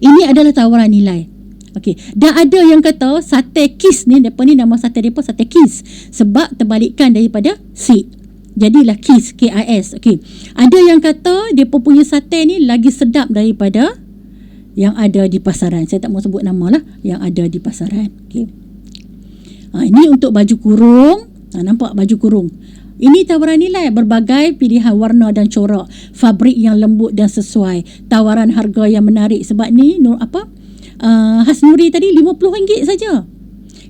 Ini adalah tawaran nilai. Okey, dan ada yang kata sate KIS ni, depa ni nama sate depa sate KIS sebab terbalikan daripada SIG. Jadilah KIS, KIS. Okey. Ada yang kata depa punya sate ni lagi sedap daripada yang ada di pasaran. Saya tak mau sebut nama lah, yang ada di pasaran. Okey. Ini untuk baju kurung. Nampak baju kurung. Ini tawaran nilai, berbagai pilihan warna dan corak, fabrik yang lembut dan sesuai, tawaran harga yang menarik. Sebab ni Hasnuri tadi RM50 saja.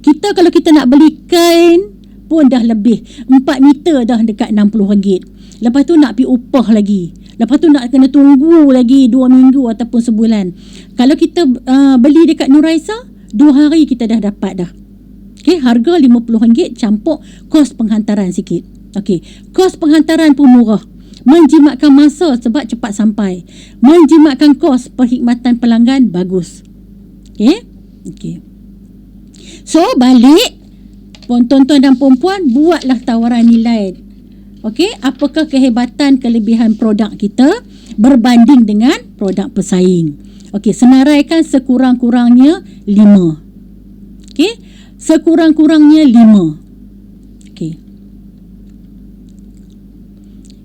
Kita kalau kita nak beli kain pun dah lebih 4 meter dah dekat RM60. Lepas tu nak pergi upah lagi. Lepas tu nak kena tunggu lagi 2 minggu ataupun sebulan. Kalau kita beli dekat Nuraisa, 2 hari kita dah dapat dah. Okey, harga RM50 campur kos penghantaran sikit. Okey, kos penghantaran pun murah. Menjimatkan masa sebab cepat sampai. Menjimatkan kos, perkhidmatan pelanggan bagus. Okey. Okey. So, balik tuan-tuan dan puan-puan, buatlah tawaran nilai. Okey, apakah kehebatan kelebihan produk kita berbanding dengan produk pesaing. Okey, senaraikan sekurang-kurangnya 5. Okey, sekurang-kurangnya 5. Okey.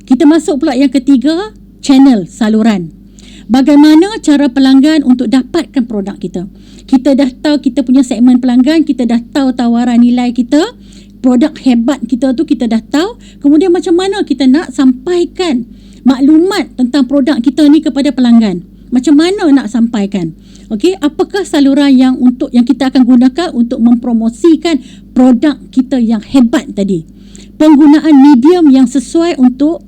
Kita masuk pula yang ketiga, channel, saluran. Bagaimana cara pelanggan untuk dapatkan produk kita? Kita dah tahu kita punya segmen pelanggan, kita dah tahu tawaran nilai kita, produk hebat kita tu kita dah tahu. Kemudian macam mana kita nak sampaikan maklumat tentang produk kita ni kepada pelanggan? Macam mana nak sampaikan? Okey, apakah saluran yang kita akan gunakan untuk mempromosikan produk kita yang hebat tadi? Penggunaan medium yang sesuai untuk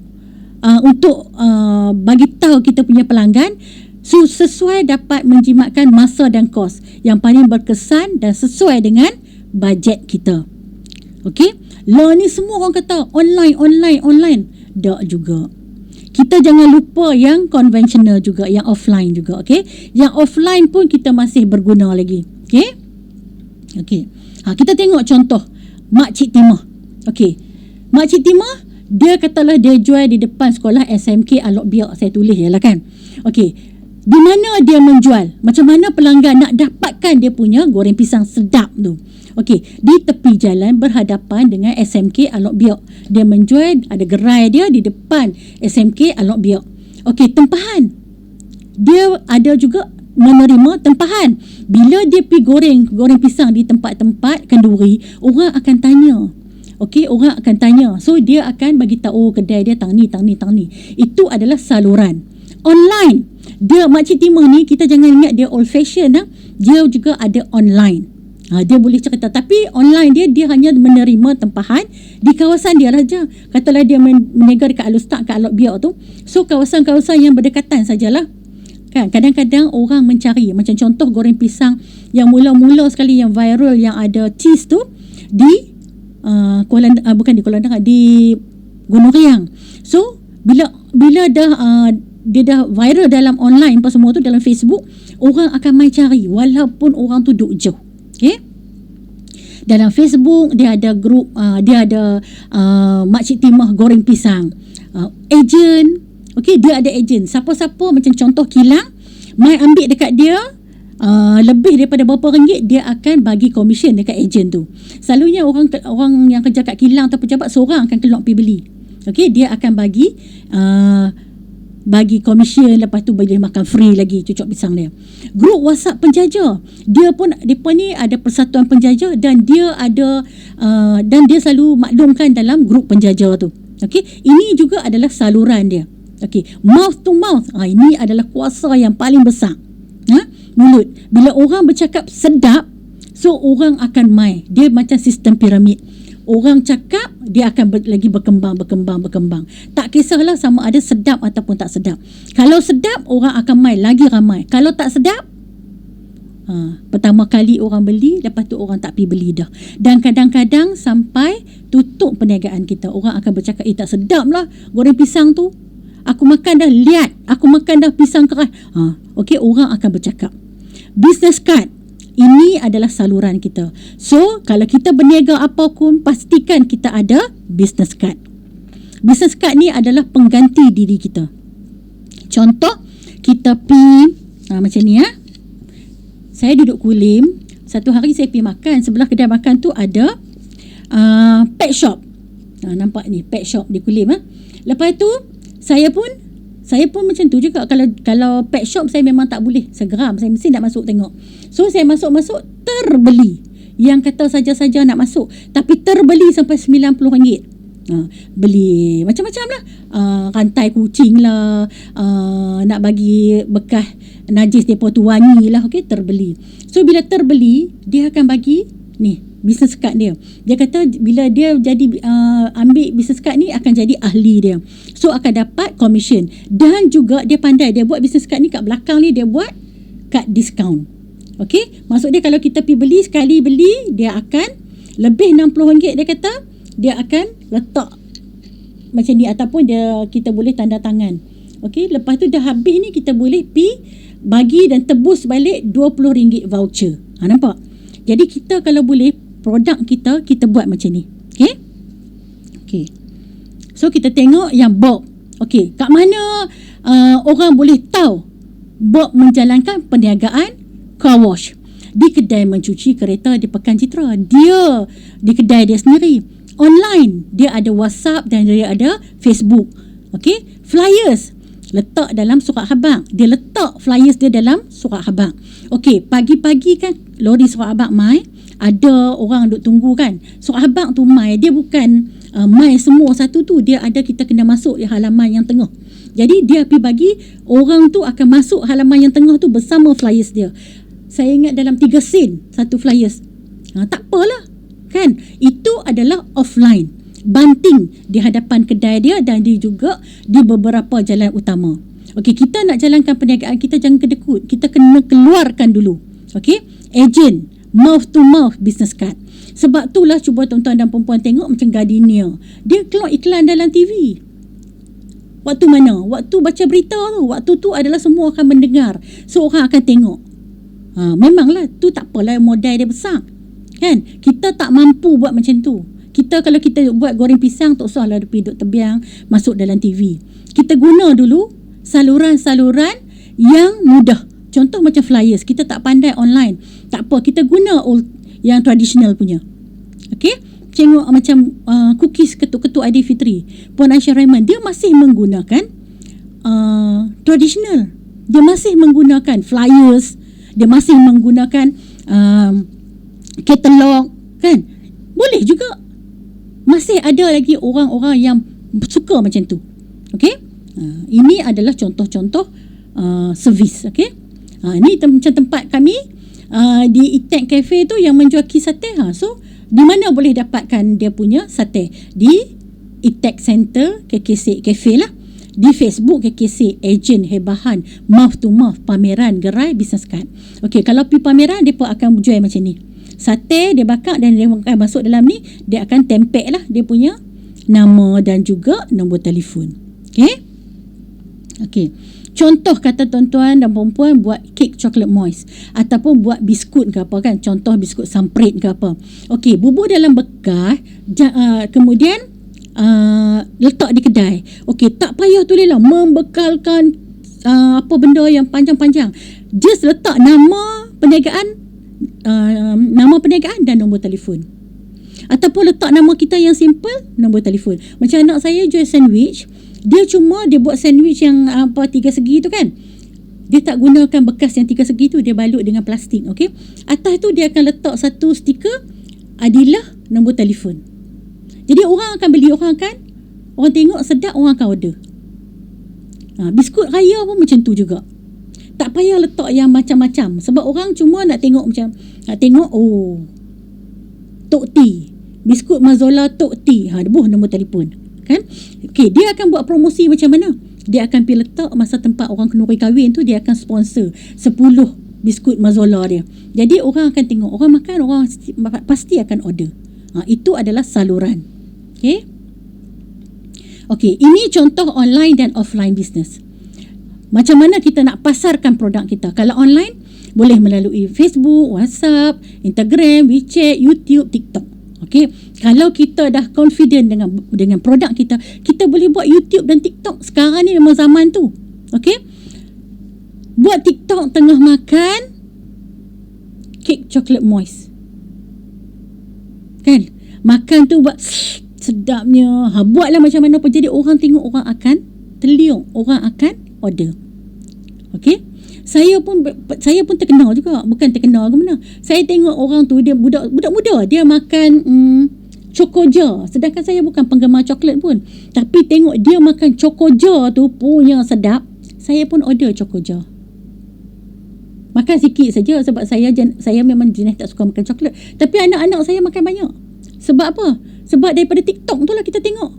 bagi tahu kita punya pelanggan, sesuai dapat menjimatkan masa dan kos yang paling berkesan dan sesuai dengan bajet kita. Okey, lah ni semua orang kata online. Tak juga. Kita jangan lupa yang konvensional juga, yang offline juga. Okey, yang offline pun kita masih berguna lagi. Okey. Kita tengok contoh Mak Cik Timah. Okey, Mak Cik Timah, dia katalah dia jual di depan sekolah SMK Alok Biak. Saya tulis je lah kan. Okey, di mana dia menjual? Macam mana pelanggan nak dapatkan dia punya goreng pisang sedap tu? Okey, di tepi jalan berhadapan dengan SMK Alok Biak. Dia menjual, ada gerai dia di depan SMK Alok Biak. Okey, tempahan. Dia ada juga menerima tempahan. Bila dia pergi goreng pisang di tempat-tempat kenduri, orang akan tanya. Okey, orang akan tanya. So, dia akan bagi tahu kedai dia tang ni. Itu adalah saluran. Online. Dia Makcik Timah ni, kita jangan ingat dia old fashion. Dia juga ada online. Dia boleh cerita. Tapi online dia hanya menerima tempahan di kawasan dia saja. Katalah dia meniaga dekat Alustaq, kat Alok Biak tu. So, kawasan-kawasan yang berdekatan sajalah. Kan? Kadang-kadang orang mencari. Macam contoh goreng pisang yang mula-mula sekali yang viral, yang ada cheese tu di bukan di Kuala Lumpur, di Gunung Riang. So bila dia dah viral dalam online apa semua tu, dalam Facebook, orang akan mai cari walaupun orang tu duduk jauh. Okey, dalam Facebook dia ada grup, dia ada Makcik Timah goreng pisang, ejen. Okey, dia ada ejen. Siapa-siapa macam contoh kilang mai ambil dekat dia lebih daripada berapa ringgit, dia akan bagi komisen dekat ejen tu. Selalunya orang yang kerja kat kilang atau pejabat, seorang akan keluar pergi beli. Okey, dia akan bagi komisen, lepas tu bagi dia makan free lagi cucuk pisang dia. Grup WhatsApp penjaja, depa ni ada persatuan penjaja, dan dia ada dan dia selalu maklumkan dalam grup penjaja tu. Okey, ini juga adalah saluran dia. Okey, mouth to mouth. Ini adalah kuasa yang paling besar. Mulut. Bila orang bercakap sedap, so orang akan mai. Dia macam sistem piramid. Orang cakap, dia akan lagi berkembang. Tak kisahlah sama ada sedap ataupun tak sedap. Kalau sedap, orang akan mai lagi ramai. Kalau tak sedap, pertama kali orang beli, lepas tu orang tak pergi beli dah. Dan kadang-kadang sampai tutup perniagaan kita, orang akan bercakap, tak sedap lah goreng pisang tu. Aku makan dah liat, aku makan dah pisang keras. Okey, orang akan bercakap. Business card, ini adalah saluran kita. So, kalau kita berniaga apa pun, pastikan kita ada business card. Business card ni adalah pengganti diri kita. Contoh, kita pergi macam ni saya duduk Kulim. Satu hari saya pergi makan, sebelah kedai makan tu ada pet shop. Nampak ni pet shop di Kulim. Lepas tu saya pun macam tu juga. Kalau pet shop saya memang tak boleh, saya geram, saya mesti nak masuk tengok. So saya masuk terbeli. Yang kata saja-saja nak masuk, tapi terbeli sampai RM90. Beli macam-macam lah, rantai kucing lah, nak bagi bekas najis depa tu wangi lah. Okey, terbeli. So bila terbeli, dia akan bagi ni business card dia. Dia kata bila dia jadi ambil business card ni akan jadi ahli dia, so akan dapat commission. Dan juga dia pandai, dia buat business card ni kat belakang ni dia buat kad diskaun. Okey, maksud dia kalau kita pergi beli, sekali beli dia akan lebih RM60, dia kata dia akan letak macam ni, ataupun kita boleh tanda tangan. Okey, lepas tu dah habis ni kita boleh pi bagi dan tebus balik RM20 voucher. Nampak? Jadi kita kalau boleh produk kita buat macam ni. Okey? Okey. So kita tengok yang Bob. Okey, kat mana orang boleh tahu Bob menjalankan perniagaan car wash? Di kedai mencuci kereta di Pekan Citra. Dia di kedai dia sendiri. Online, dia ada WhatsApp dan dia ada Facebook. Okey, flyers letak dalam surat khabar. Dia letak flyers dia dalam surat khabar. Okey, pagi-pagi kan lori surat khabar mai, ada orang duk tunggu kan. Surat khabar tu mai, dia bukan mai semua satu tu, dia ada kita kena masuk di halaman yang tengah. Jadi dia pergi bagi orang tu akan masuk halaman yang tengah tu bersama flyers dia. Saya ingat dalam 3 sen satu flyers. Tak apalah kan, itu adalah offline, banting di hadapan kedai dia dan dia juga di beberapa jalan utama. Okey, kita nak jalankan perniagaan kita jangan kedekut, kita kena keluarkan dulu. Okey, agent, mouth to mouth business card. Sebab itulah cuba tuan-tuan dan perempuan tengok macam Gardenia, dia keluar iklan dalam TV. Waktu mana? Waktu baca berita tu. Waktu tu adalah semua akan mendengar, so orang akan tengok. Memanglah tu tak apalah modal dia besar kan. Kita tak mampu buat macam tu. Kalau kita buat goreng pisang, tak usahlah duduk tebiang masuk dalam TV. Kita guna dulu saluran-saluran yang mudah. Contoh macam flyers, kita tak pandai online, tak apa, kita guna yang tradisional punya. Okey, tengok macam cookies ketuk-ketuk Aidilfitri, Puan Aisyah Raymond, dia masih menggunakan tradisional. Dia masih menggunakan flyers, dia masih menggunakan katalog kan. Boleh juga. Masih ada lagi orang-orang yang suka macam tu. Okey, ini adalah contoh-contoh servis. Okey, ini macam tempat kami di Itek Cafe tu yang menjual kis sate. So di mana boleh dapatkan dia punya sate? Di Itek Center KKC Cafe lah. Di Facebook KKC Agent Hebahan Mouth to Mouth pameran gerai business card. Okey, kalau pergi pameran dia pun akan jual macam ni. Sate dia bakar dan dia akan masuk dalam ni, dia akan tempel lah dia punya nama dan juga nombor telefon. Okey. Okey. Contoh kata tuan-tuan dan perempuan buat kek coklat moist ataupun buat biskut ke apa kan. Contoh biskut samprit ke apa. Okey, bubuh dalam bekas, kemudian letak di kedai. Okey, tak payah tulislah membekalkan apa benda yang panjang-panjang. Just letak nama perniagaan, dan nombor telefon. Ataupun letak nama kita yang simple, nombor telefon. Macam anak saya jual sandwich, dia buat sandwich yang 3 segi tu kan. Dia tak gunakan bekas yang 3 segi tu, dia balut dengan plastik. Okey, atas tu dia akan letak satu stiker Adilah nombor telefon. Jadi orang akan beli, orang tengok sedap, orang akan order. Biskut raya pun macam tu juga. Tak payah letak yang macam-macam, sebab orang cuma nak tengok Tok T, biskut Mazola Tok T, debuh nombor telefon kan. Okey, dia akan buat promosi macam mana? Dia akan pergi letak masa tempat orang kenduri kahwin tu, dia akan sponsor 10 biskut Mazola dia. Jadi orang akan tengok, orang makan, orang pasti akan order. Itu adalah saluran. Okey. Okey, ini contoh online dan offline business. Macam mana kita nak pasarkan produk kita? Kalau online, boleh melalui Facebook, WhatsApp, Instagram, WeChat, YouTube, TikTok. Okey. Kalau kita dah confident dengan produk kita, kita boleh buat YouTube dan TikTok. Sekarang ni memang zaman tu. Okey. Buat TikTok tengah makan, coklat moist. Kan? Makan tu buat sedapnya. Buatlah macam mana pun. Jadi orang tengok, orang akan terliung, orang akan order. Okey? Saya pun terkenal juga. Bukan terkenal ke mana. Saya tengok orang tu, dia budak muda, dia makan Chocoja. Sedangkan saya bukan penggemar coklat pun. Tapi tengok dia makan Chocoja tu punya sedap. Saya pun order Chocoja. Makan sikit saja sebab saya memang jenis tak suka makan coklat. Tapi anak-anak saya makan banyak. Sebab apa? Sebab daripada TikTok tu lah kita tengok.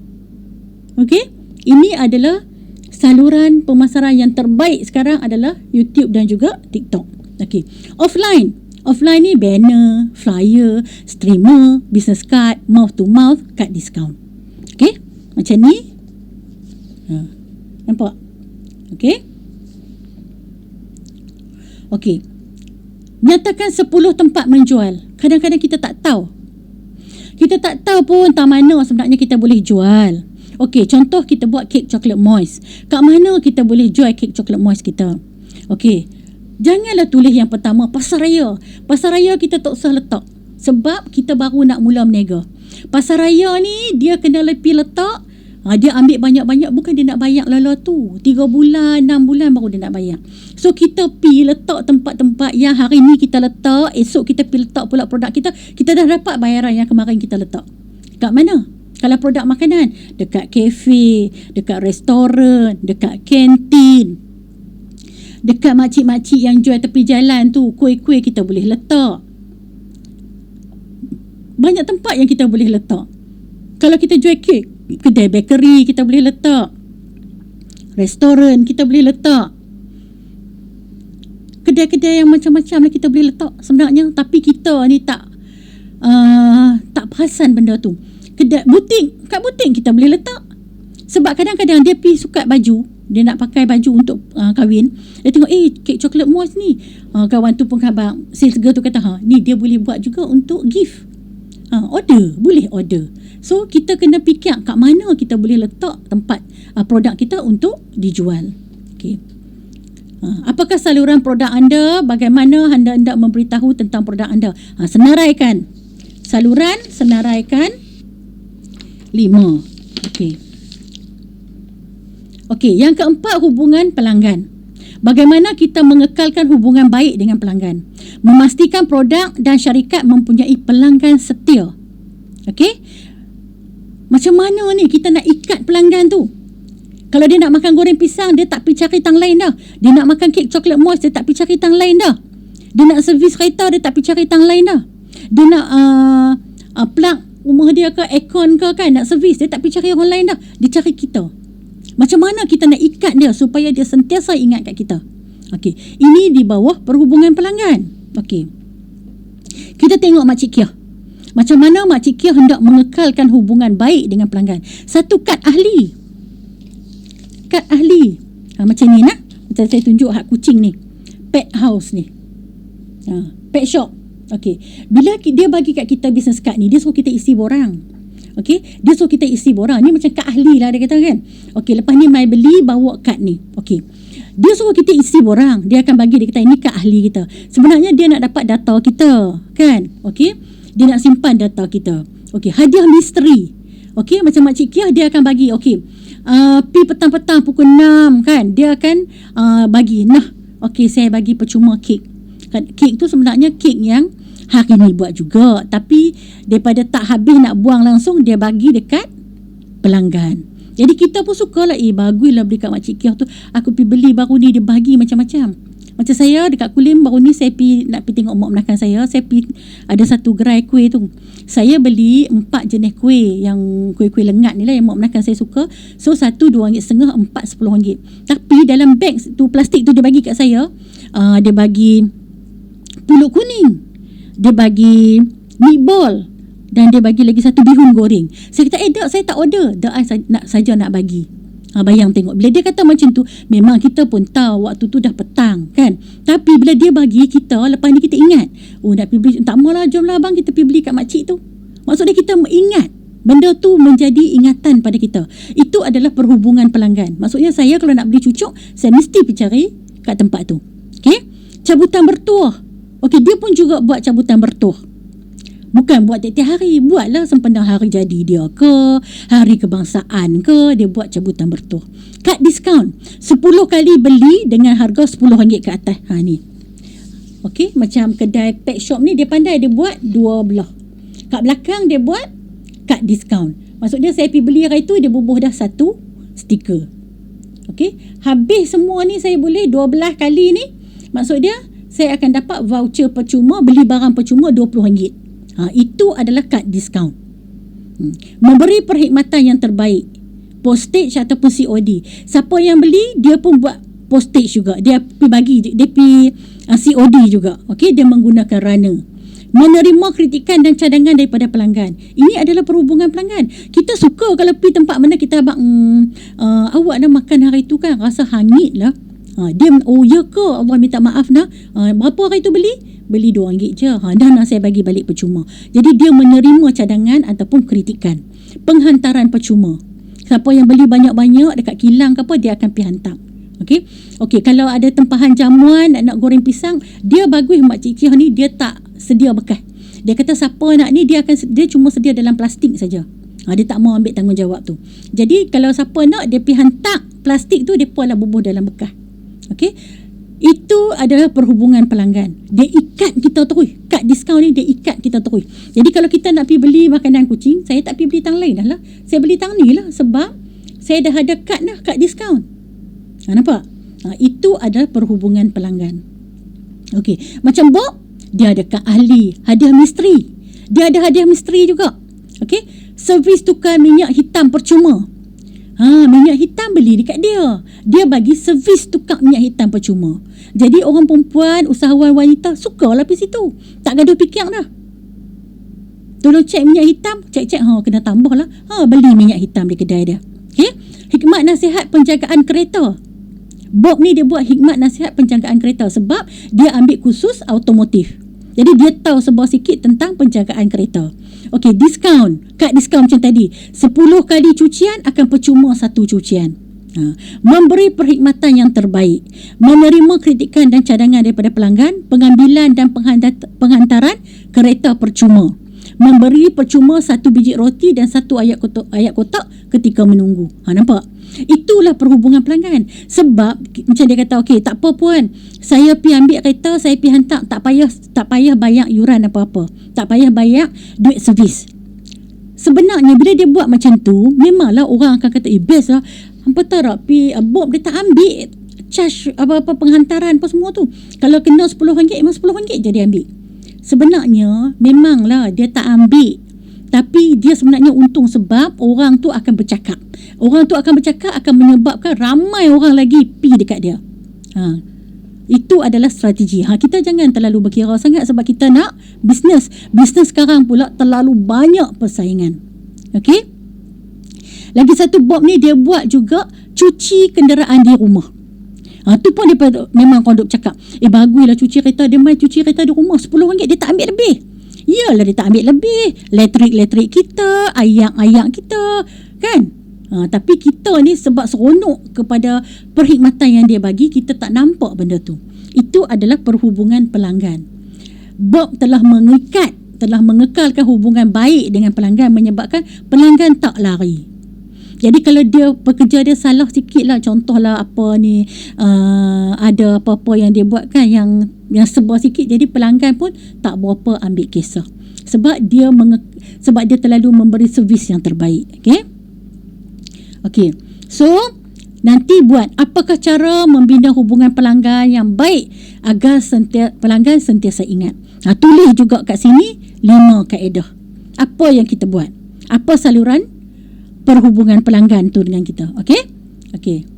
Okey? Ini adalah saluran pemasaran yang terbaik sekarang adalah YouTube dan juga TikTok. Okey. Offline ni banner, flyer, streamer, business card, mouth to mouth, card discount. Okey? Macam ni. Nampak? Okey? Okey. Nyatakan 10 tempat menjual. Kadang-kadang kita tak tahu. Kita tak tahu pun tak mana sebenarnya kita boleh jual. Okey, contoh kita buat kek coklat moist. Kat mana kita boleh jual kek coklat moist kita? Okey. Janganlah tulis yang pertama pasar raya. Pasar raya kita tak usah letak. Sebab kita baru nak mula berniaga. Pasar raya ni dia kena lebih letak. Dia ambil banyak-banyak, bukan dia nak bayar lala tu. 3 bulan, 6 bulan baru dia nak bayar. So kita pergi letak tempat-tempat yang hari ni kita letak, esok kita pergi letak pula produk kita. Kita dah dapat bayaran yang kemarin kita letak. Kat mana? Kalau produk makanan, dekat kafe, dekat restoran, dekat kantin, dekat makcik-makcik yang jual tepi jalan tu, kuih-kuih kita boleh letak. Banyak tempat yang kita boleh letak. Kalau kita jual kek, kedai bakery kita boleh letak, restoran kita boleh letak, kedai-kedai yang macam-macam lah kita boleh letak sebenarnya. Tapi kita ni tak perasan benda tu. Kedai butik, kat butik kita boleh letak. Sebab kadang-kadang dia pergi sukat baju, dia nak pakai baju untuk kahwin, dia tengok kek coklat moist ni, kawan tu pun khabar, sales girl tu kata ni dia boleh buat juga untuk gift. Order, boleh order. So kita kena fikir kat mana kita boleh letak tempat produk kita untuk dijual. Okey. Apakah saluran produk anda? Bagaimana anda hendak memberitahu tentang produk anda? Senaraikan. Saluran, senaraikan 5. Okey. Okey, yang keempat, hubungan pelanggan. Bagaimana kita mengekalkan hubungan baik dengan pelanggan? Memastikan produk dan syarikat mempunyai pelanggan setia. Okey? Macam mana ni kita nak ikat pelanggan tu? Kalau dia nak makan goreng pisang, dia tak pergi cari tang lain dah. Dia nak makan kek coklat moist, dia tak pergi cari tang lain dah. Dia nak servis kereta, dia tak pergi cari tang lain dah. Dia nak plug rumah dia ke, aircon ke kan, nak servis, dia tak pergi cari orang lain dah. Dia cari kita. Macam mana kita nak ikat dia supaya dia sentiasa ingat kat kita? Okey, ini di bawah perhubungan pelanggan. Okey. Kita tengok Makcik Kia. Macam mana Makcik Kia hendak mengekalkan hubungan baik dengan pelanggan? Satu, kad ahli. Kad ahli. Macam ni nak. Macam saya tunjuk hak kucing ni. Pet house ni. Pet shop. Okey. Bila dia bagi kat kita business card ni, dia suruh kita isi borang. Okey, dia suruh kita isi borang. Ni macam kad ahli lah dia kata kan. Okey, lepas ni mai beli, bawa kad ni. Okey. Dia suruh kita isi borang. Dia akan bagi, dia kata ini kad ahli kita. Sebenarnya dia nak dapat data kita, kan? Okey. Dia nak simpan data kita. Okey, hadiah misteri. Okey, macam Makcik Kia dia akan bagi. Okey. Pi petang-petang pukul 6 kan. Dia akan bagi. Nah, okey, saya bagi percuma kek. Kek tu sebenarnya kek yang hari ni buat juga, tapi daripada tak habis nak buang langsung, dia bagi dekat pelanggan. Jadi kita pun sukalah, baguslah beli kat Makcik Kia tu. Aku pergi beli baru ni, dia bagi macam-macam. Macam saya dekat Kulim baru ni, saya nak pergi tengok mak menakan saya. Saya pergi, ada satu gerai kuih tu. Saya beli 4 jenis kuih, yang kuih-kuih lengat ni lah yang mak menakan saya suka. So satu RM2.50, 4 RM10. Tapi dalam beg tu, plastik tu dia bagi kat saya, dia bagi pulut kuning, dia bagi meatball, dan dia bagi lagi satu bihun goreng. Saya kata, tak, saya tak order. Saja nak bagi. Bayang tengok. Bila dia kata macam tu, memang kita pun tahu waktu tu dah petang, kan? Tapi bila dia bagi kita, lepas ni kita ingat. Nak pergi beli. Tak maulah, jomlah abang, kita pergi beli kat makcik tu. Maksudnya kita ingat. Benda tu menjadi ingatan pada kita. Itu adalah perhubungan pelanggan. Maksudnya saya kalau nak beli cucuk, saya mesti pergi cari kat tempat tu. Okay? Cabutan bertuah. Okey, dia pun juga buat cabutan bertuah. Bukan buat tiap-tiap hari, buatlah sempena hari jadi dia ke, hari kebangsaan ke, dia buat cabutan bertuah. Kad diskaun 10 kali beli dengan harga RM10 ke atas. Ni. Okey, macam kedai pet shop ni dia pandai, dia buat dua belah. Kat belakang dia buat kad diskaun. Maksudnya saya pergi beli hari tu, dia bubuh dah satu stiker. Okey, habis semua ni saya boleh 12 kali ni. Maksud dia saya akan dapat voucher percuma, beli barang percuma RM20. Itu adalah kad diskaun. Memberi perkhidmatan yang terbaik, postage ataupun COD. Siapa yang beli, dia pun buat postage juga. Dia pergi bagi, dia pergi COD juga. Okey, dia menggunakan runner. Menerima kritikan dan cadangan daripada pelanggan. Ini adalah perhubungan pelanggan. Kita suka kalau pergi tempat mana kita abang, awak dah makan hari tu kan, rasa hangit lah. Dia, oh ya ke, Allah minta maaf dah. Berapa hari tu beli? Beli RM2 je. Dah nak saya bagi balik percuma. Jadi dia menerima cadangan ataupun kritikan. Penghantaran percuma. Siapa yang beli banyak-banyak dekat kilang ke apa, dia akan pergi hantar. Okey, kalau ada tempahan jamuan nak goreng pisang, dia bagus mak cik-cik ni, dia tak sedia bekas. Dia kata siapa nak ni, dia cuma sedia dalam plastik saja. Dia tak mau ambil tanggungjawab tu. Jadi kalau siapa nak, dia pergi hantar plastik tu, depa lah bubuh dalam bekas. Okey, itu adalah perhubungan pelanggan. Dia ikat kita terus. Kad diskaun ni dia ikat kita terus. Jadi kalau kita nak pergi beli makanan kucing, saya tak pergi beli tang lain dah lah. Saya beli tang ni lah, sebab saya dah ada kad dah, kad diskaun. Nampak? Itu adalah perhubungan pelanggan. Okey, macam Bob, dia ada kad ahli, hadiah misteri. Dia ada hadiah misteri juga. Okey, servis tukar minyak hitam percuma. Minyak hitam beli dekat dia. Dia bagi servis tukar minyak hitam percuma. Jadi orang perempuan, usahawan wanita sukalah pergi situ. Tak gaduh fikir dah. Tolong cek minyak hitam, cek-cek kena tambah lah. Beli minyak hitam di kedai dia. Okey, hikmat nasihat penjagaan kereta. Bob ni dia buat hikmat nasihat penjagaan kereta sebab dia ambil khusus automotif. Jadi dia tahu sebuah sikit tentang penjagaan kereta. Okey, diskaun. Kad diskaun macam tadi. 10 kali cucian akan percuma 1 cucian. Memberi perkhidmatan yang terbaik. Menerima kritikan dan cadangan daripada pelanggan. Pengambilan dan penghantaran kereta percuma. Memberi percuma 1 biji roti dan 1 ayat kotak ketika menunggu. Nampak? Itulah perhubungan pelanggan. Sebab macam dia kata, okey, tak apa puan, saya pergi ambil kereta, saya pergi hantar, tak payah bayar yuran apa-apa, tak payah bayar duit servis. Sebenarnya bila dia buat macam tu, memanglah orang akan kata, best lah, hampa tak pergi Bob, dia tak ambil charge apa-apa penghantaran apa semua tu. Kalau kena RM10, memang RM10 je dia ambil. Sebenarnya memanglah dia tak ambil, tapi dia sebenarnya untung sebab orang tu akan bercakap. Orang tu akan bercakap, akan menyebabkan ramai orang lagi pergi dekat dia. Itu adalah strategi. Kita jangan terlalu berkira sangat sebab kita nak bisnes. Bisnes sekarang pula terlalu banyak persaingan. Okey? Lagi satu Bob ni dia buat juga cuci kenderaan di rumah. Tu pun dia memang kau duk cakap, baguslah cuci kereta. Dia main cuci kereta di rumah RM10, dia tak ambil lebih. Yalah, dia tak ambil lebih. Elektrik kita, ayak kita, kan? Tapi kita ni sebab seronok kepada perkhidmatan yang dia bagi, kita tak nampak benda tu. Itu adalah perhubungan pelanggan. Bob telah mengekalkan hubungan baik dengan pelanggan, menyebabkan pelanggan tak lari. Jadi kalau dia pekerja dia salah sikit lah, contohlah apa ni, ada apa-apa yang dia buat kan yang sebab sikit, jadi pelanggan pun tak berapa ambil kisah sebab dia terlalu memberi servis yang terbaik. Okey. So nanti buat apakah cara membina hubungan pelanggan yang baik agar pelanggan sentiasa ingat. Tulis juga kat sini 5 kaedah. Apa yang kita buat? Apa saluran perhubungan pelanggan tu dengan kita? Okey.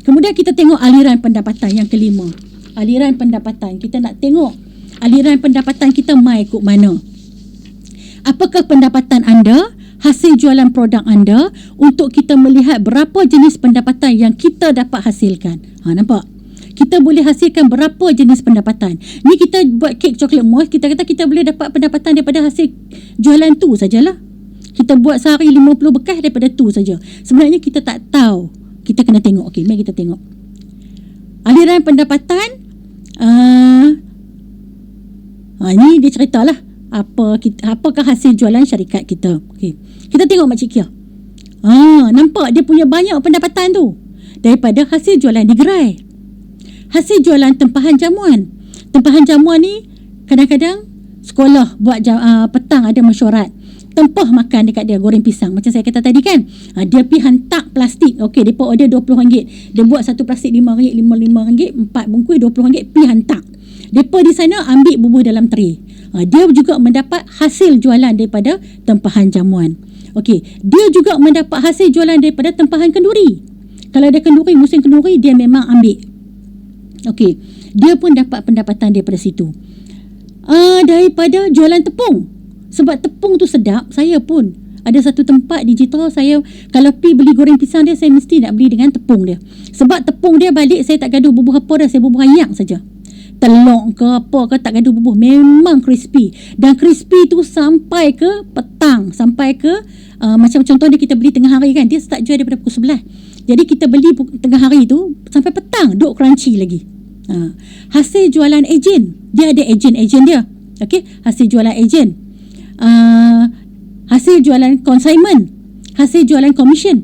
Kemudian kita tengok aliran pendapatan yang kelima. Aliran pendapatan. Kita nak tengok aliran pendapatan kita mai ikut mana. Apakah pendapatan anda, hasil jualan produk anda, untuk kita melihat berapa jenis pendapatan yang kita dapat hasilkan. Nampak? Kita boleh hasilkan berapa jenis pendapatan. Ni kita buat kek coklat mousse, kita kata kita boleh dapat pendapatan daripada hasil jualan tu sajalah. Kita buat sehari 50 bekas daripada tu saja. Sebenarnya kita tak tahu. Kita kena tengok. Okey, mari kita tengok. Aliran pendapatan Ni dia ceritalah apakah hasil jualan syarikat kita. Okey. Kita tengok Makcik Kia. Nampak dia punya banyak pendapatan tu daripada hasil jualan di gerai. Hasil jualan tempahan jamuan. Tempahan jamuan ni kadang-kadang sekolah buat petang ada mesyuarat. Tempah makan dekat dia, goreng pisang. Macam saya kata tadi kan. Dia pergi hantar plastik. Okey, mereka order RM20. Dia buat satu plastik RM5, RM5, 4 bungkus RM20, pergi hantar. Mereka di sana ambil bubuh dalam tray. Dia juga mendapat hasil jualan daripada tempahan jamuan. Okey, dia juga mendapat hasil jualan daripada tempahan kenduri. Kalau ada kenduri, musim kenduri, dia memang ambil. Okey, dia pun dapat pendapatan daripada situ. Daripada jualan tepung. Sebab tepung tu sedap, saya pun ada satu tempat di Jitra, saya kalau pergi beli goreng pisang dia, saya mesti nak beli dengan tepung dia. Sebab tepung dia balik, saya tak gaduh bubuh apa dah, saya bubuh ayak saja. Telur ke apa ke tak gaduh bubuh, memang crispy. Dan crispy tu sampai ke petang, sampai ke macam contoh dia kita beli tengah hari kan, dia start jual daripada pukul 11. Jadi kita beli tengah hari tu sampai petang, duk crunchy lagi. Hasil jualan ejen, dia ada ejen dia. Okey, hasil jualan ejen. Hasil jualan consignment, hasil jualan commission.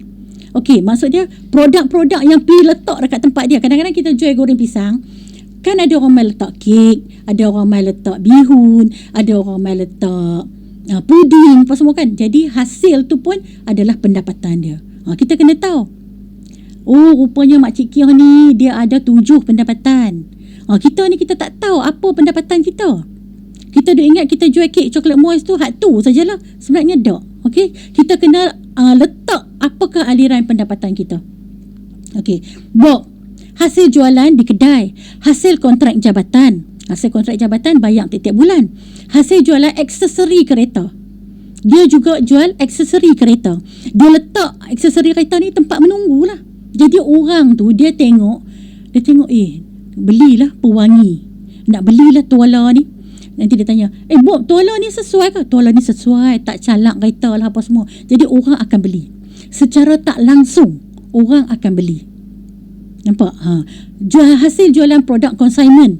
Okey, maksud dia produk-produk yang pergi letak dekat tempat dia. Kadang-kadang kita jual goreng pisang, kan ada orang main letak kek, ada orang main letak bihun, ada orang main letak puding, apa semua kan. Jadi hasil tu pun adalah pendapatan dia. Kita kena tahu. Rupanya Makcik Kia ni dia ada 7 pendapatan. Kita ni kita tak tahu apa pendapatan kita. Kita dah ingat kita jual kek coklat moist tu hak tu sajalah. Sebenarnya tak. Okey, kita kena letak apakah aliran pendapatan kita. Okey, hasil jualan di kedai, hasil kontrak jabatan. Hasil kontrak jabatan bayar tiap-tiap bulan. Hasil jualan aksesori kereta. Dia juga jual aksesori kereta. Dia letak aksesori kereta ni tempat menunggu lah. Jadi orang tu dia tengok belilah pewangi. Nak belilah tuala ni. Nanti dia tanya, Bob, tuala ni sesuai ke? Tuala ni sesuai, tak calak kereta lah apa semua. Jadi orang akan beli. Secara tak langsung, orang akan beli. Nampak? Hasil jualan produk consignment.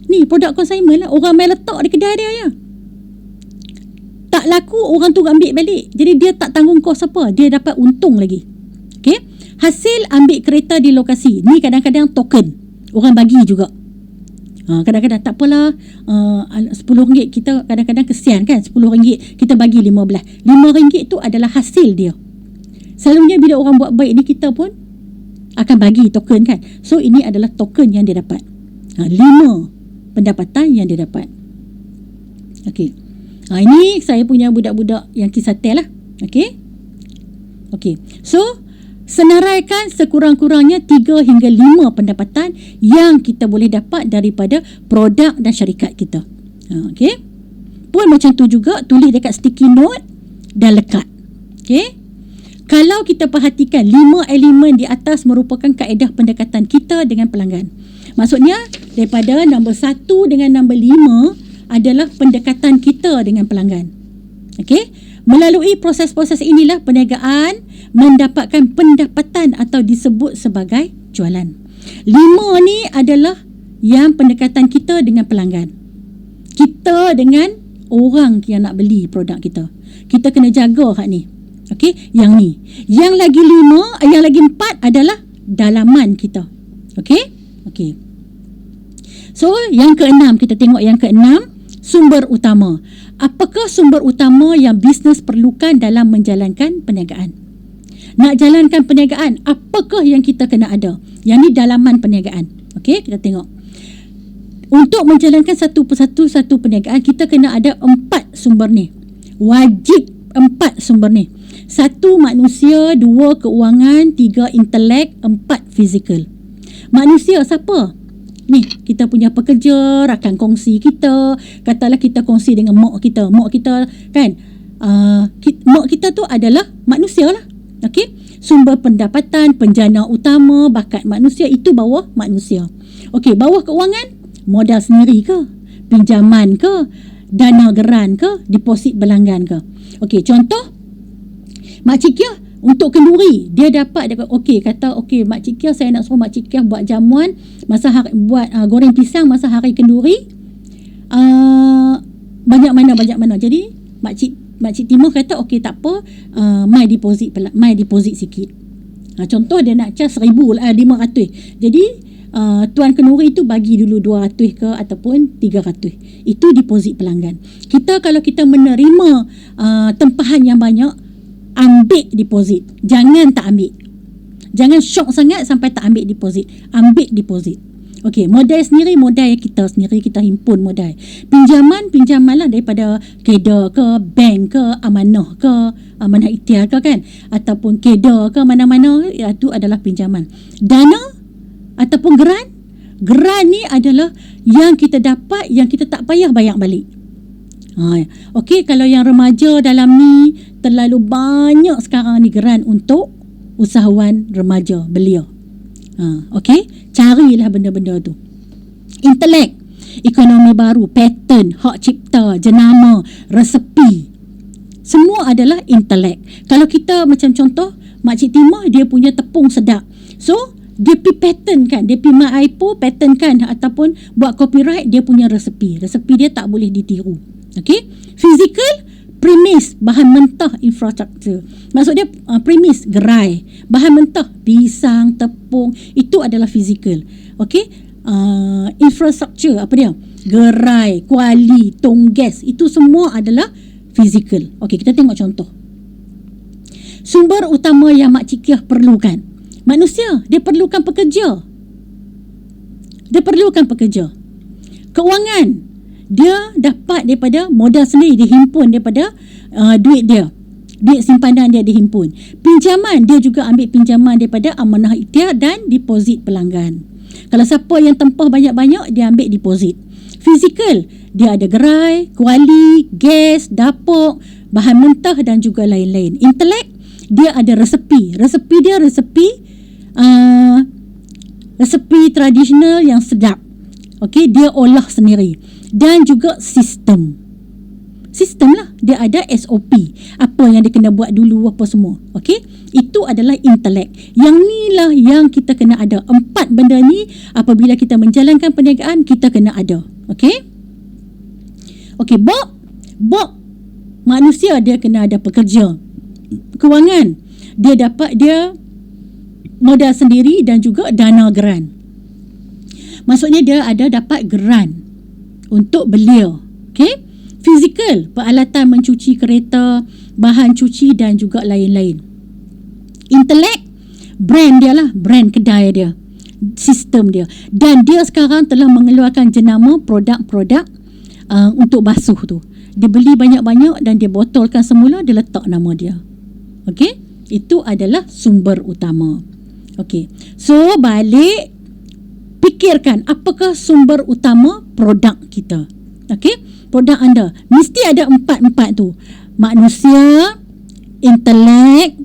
Ni produk consignment lah. Orang main letak di kedai dia ya. Tak laku, orang tu ambil balik. Jadi dia tak tanggung kos apa. Dia dapat untung lagi. Okay? Hasil ambil kereta di lokasi. Ni kadang-kadang token. Orang bagi juga. Kadang-kadang tak apalah, RM10 kita kadang-kadang kesian kan. RM10 kita bagi RM15. RM5 tu adalah hasil dia. Selalunya bila orang buat baik ni, kita pun akan bagi token kan. So ini adalah token yang dia dapat. 5 pendapatan yang dia dapat. Okey. Ini saya punya budak-budak yang kisah tel lah. Okey. So senaraikan sekurang-kurangnya 3 hingga 5 pendapatan yang kita boleh dapat daripada produk dan syarikat kita. Okey. Pun macam tu juga, tulis dekat sticky note dan lekat. Okey. Kalau kita perhatikan 5 elemen di atas merupakan kaedah pendekatan kita dengan pelanggan. Maksudnya daripada nombor 1 dengan nombor 5 adalah pendekatan kita dengan pelanggan. Okey. Melalui proses-proses inilah perniagaan mendapatkan pendapatan atau disebut sebagai jualan. 5 ni adalah yang pendekatan kita dengan pelanggan. Kita dengan orang yang nak beli produk kita. Kita kena jaga hak ni. Okey, yang ni. Yang lagi 5, yang lagi 4 adalah dalaman kita. Okey? So, yang ke-6, kita tengok yang ke-6, sumber utama. Apakah sumber utama yang bisnes perlukan dalam menjalankan perniagaan? Nak jalankan perniagaan, apakah yang kita kena ada? Yang ni dalaman perniagaan. Okey, kita tengok. Untuk menjalankan satu perniagaan, kita kena ada 4 sumber ni. Wajib 4 sumber ni. 1 manusia, 2 keuangan, 3 intelek, 4 fizikal. Manusia siapa? Ni, kita punya pekerja, rakan kongsi kita. Katalah kita kongsi dengan mak kita. Mak kita kan, mak kita tu adalah manusia lah. Okey, sumber pendapatan, penjana utama, bakat manusia, itu bawah manusia. Okey, bawah keuangan, modal sendiri ke? Pinjaman ke? Dana geran ke? Deposit berlanggan ke? Okey, contoh Makcik Kia untuk kenduri, dia dapat kata Makcik Kia, saya nak suruh Makcik Kia buat jamuan masa hari, buat goreng pisang masa hari kenduri. banyak mana. Jadi Makcik Timur kata okey tak apa, my deposit sikit. Contoh dia nak charge 1,500. Jadi Tuan Kenduri tu bagi dulu 200 ke ataupun 300. Itu deposit pelanggan. Kalau kita menerima tempahan yang banyak, ambil deposit. Jangan tak ambil. Jangan syok sangat sampai tak ambil deposit. Ambil deposit. Okey, modal sendiri, modal kita sendiri, kita himpun modal. Pinjaman lah daripada KEDA ke, bank ke, amanah ikhtiar ke kan, ataupun KEDA ke, mana-mana, itu adalah pinjaman. Dana ataupun geran ni adalah yang kita dapat, yang kita tak payah bayar balik. Okey, kalau yang remaja dalam ni terlalu banyak sekarang ni geran untuk usahawan remaja belia. Okey, carilah benda-benda tu. Intelek, ekonomi baru, pattern, hak cipta, jenama, resepi, semua adalah intelek. Kalau kita macam contoh Makcik Timah, dia punya tepung sedap, so dia pergi pattern kan, dia pergi MyIPO pattern kan, ataupun buat copyright, dia punya resepi dia tak boleh ditiru. Okey, physical, premis, bahan mentah, infrastruktur. Maksud dia premis, gerai, bahan mentah, pisang, tepung, itu adalah fizikal. Okey, infrastruktur, apa dia? Gerai, kuali, tong gas, itu semua adalah fizikal. Okey, kita tengok contoh. Sumber utama yang Makcik Kiah perlukan. Manusia, dia perlukan pekerja. Keuangan, dia dapat daripada modal sendiri, dia himpun daripada duit simpanan dia dihimpun. Pinjaman, dia juga ambil pinjaman daripada amanah ikhtiar dan deposit pelanggan. Kalau siapa yang tempah banyak-banyak, dia ambil deposit. Fizikal, dia ada gerai, kuali, gas, dapur, bahan mentah dan juga lain-lain. Intelek, dia ada resepi dia resepi tradisional yang sedap. Okey, dia olah sendiri. Dan juga sistem lah, dia ada SOP, apa yang dia kena buat dulu, apa semua. Okey, itu adalah intelek. Yang ni lah yang kita kena ada. 4 benda ni apabila kita menjalankan perniagaan, kita kena ada. Okey, Bob manusia, dia kena ada pekerja. Kewangan, dia modal sendiri dan juga dana geran. Maksudnya dia ada dapat geran untuk belia. Okey, fizikal, peralatan mencuci kereta, bahan cuci dan juga lain-lain. Intelek, brand dia lah, brand kedai dia, sistem dia. Dan dia sekarang telah mengeluarkan jenama produk-produk untuk basuh tu. Dia beli banyak-banyak dan dia botolkan semula, dia letak nama dia. Okey, itu adalah sumber utama. Okey, so balik fikirkan apakah sumber utama produk kita. Okey, produk anda mesti ada 4 tu. Manusia, intelek,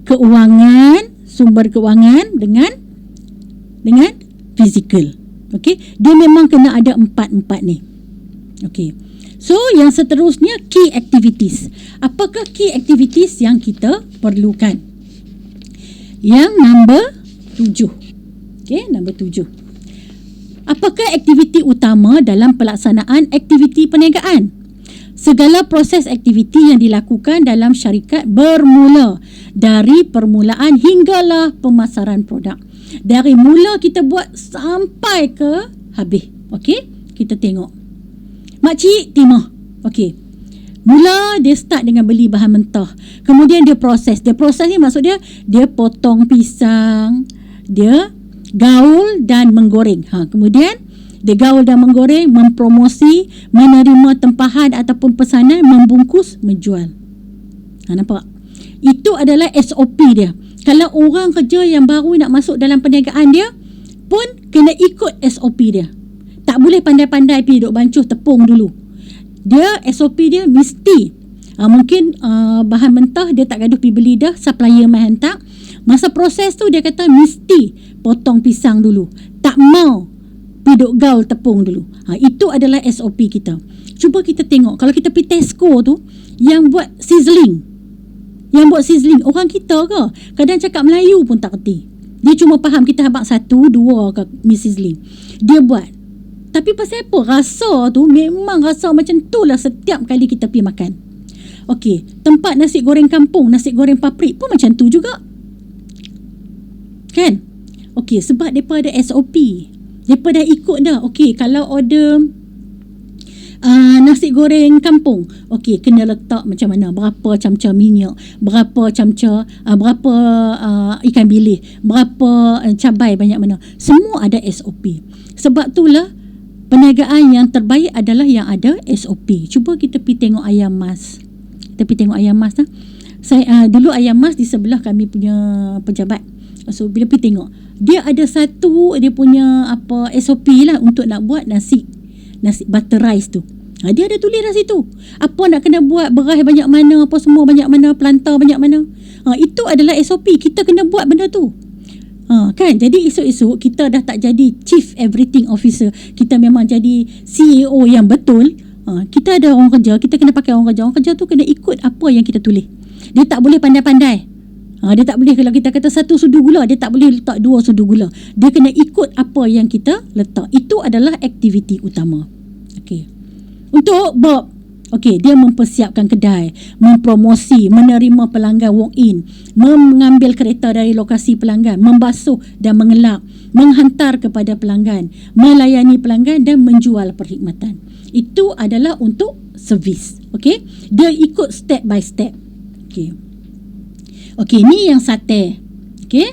keuangan, sumber keuangan dengan fizikal. Okey, dia memang kena ada 4 ni. Okey, so yang seterusnya, key activities. Apakah key activities yang kita perlukan? Yang nombor 7. Okey, nombor 7. Apakah aktiviti utama dalam pelaksanaan aktiviti perniagaan? Segala proses aktiviti yang dilakukan dalam syarikat bermula dari permulaan hinggalah pemasaran produk. Dari mula kita buat sampai ke habis. Okey, kita tengok. Makcik Timah. Okey, mula dia start dengan beli bahan mentah. Kemudian dia proses. Dia proses ni maksud dia potong pisang, dia gaul dan menggoreng. Kemudian dia gaul dan menggoreng, mempromosi, menerima tempahan ataupun pesanan, membungkus, menjual. Nampak? Itu adalah SOP dia. Kalau orang kerja yang baru nak masuk dalam perniagaan dia pun kena ikut SOP dia. Tak boleh pandai-pandai pergi duk bancuh tepung dulu. Dia SOP dia mesti mungkin bahan mentah dia tak gaduh pergi beli dah, supplier mai hantar. Masa proses tu dia kata mesti potong pisang dulu, tak mau piduk gaul tepung dulu. Itu adalah SOP kita. Cuba kita tengok, kalau kita pergi Tesco tu, yang buat sizzling, orang kita ke? Kadang cakap Melayu pun tak kerti. Dia cuma faham kita habaq 1, 2 ke mi sizzling. Dia buat. Tapi pasal apa? Rasa tu memang rasa macam tu lah setiap kali kita pergi makan. Okey, tempat nasi goreng kampung, nasi goreng paprik pun macam tu juga. Kan? Okey, sebab mereka ada SOP. Mereka dah ikut dah. Okey, kalau order nasi goreng kampung, okey, kena letak macam mana, berapa camca minyak, berapa camca berapa ikan bilis, berapa cabai banyak mana, semua ada SOP. Sebab itulah perniagaan yang terbaik adalah yang ada SOP. Cuba kita pergi tengok ayam mas. Kita pergi tengok ayam mas lah. Saya dulu ayam mas di sebelah kami punya pejabat. So bila pergi tengok, dia ada satu dia punya SOP lah untuk nak buat nasi butter rice tu. Dia ada tulis dah situ. Apa nak kena buat, beras banyak mana, apa semua banyak mana, pelantau banyak mana. Itu adalah SOP. Kita kena buat benda tu. Kan? Jadi esok-esok kita dah tak jadi Chief Everything Officer. Kita memang jadi CEO yang betul. Kita ada orang kerja, kita kena pakai orang kerja. Orang kerja tu kena ikut apa yang kita tulis. Dia tak boleh pandai-pandai. Dia tak boleh, kalau kita kata 1 sudu gula, dia tak boleh letak 2 sudu gula. Dia kena ikut apa yang kita letak. Itu adalah aktiviti utama. Okey. Untuk Bob, okey, dia mempersiapkan kedai, mempromosi, menerima pelanggan walk-in, mengambil kereta dari lokasi pelanggan, membasuh dan mengelap, menghantar kepada pelanggan, melayani pelanggan dan menjual perkhidmatan. Itu adalah untuk servis. Okey, dia ikut step by step. Okey. Okey, ni yang sate. Okey.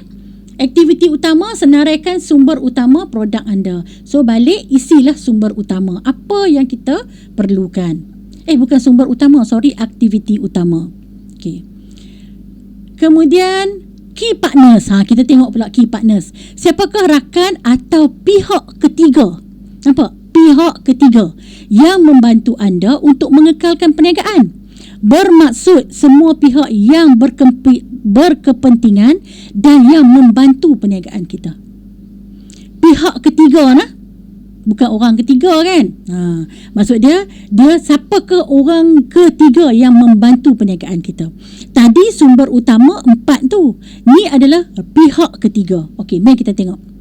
Aktiviti utama, senaraikan sumber utama produk anda. So balik isilah sumber utama. Apa yang kita perlukan. Bukan sumber utama, aktiviti utama. Okey. Kemudian key partners. Kita tengok pula key partners. Siapakah rakan atau pihak ketiga? Nampak? Pihak ketiga yang membantu anda untuk mengekalkan perniagaan. Bermaksud semua pihak yang berkepentingan dan yang membantu perniagaan kita. Pihak ketiga nah, bukan orang ketiga kan. Maksud dia siapa ke orang ketiga yang membantu perniagaan kita. Tadi sumber utama 4 tu. Ni adalah pihak ketiga. Okey, mari kita tengok.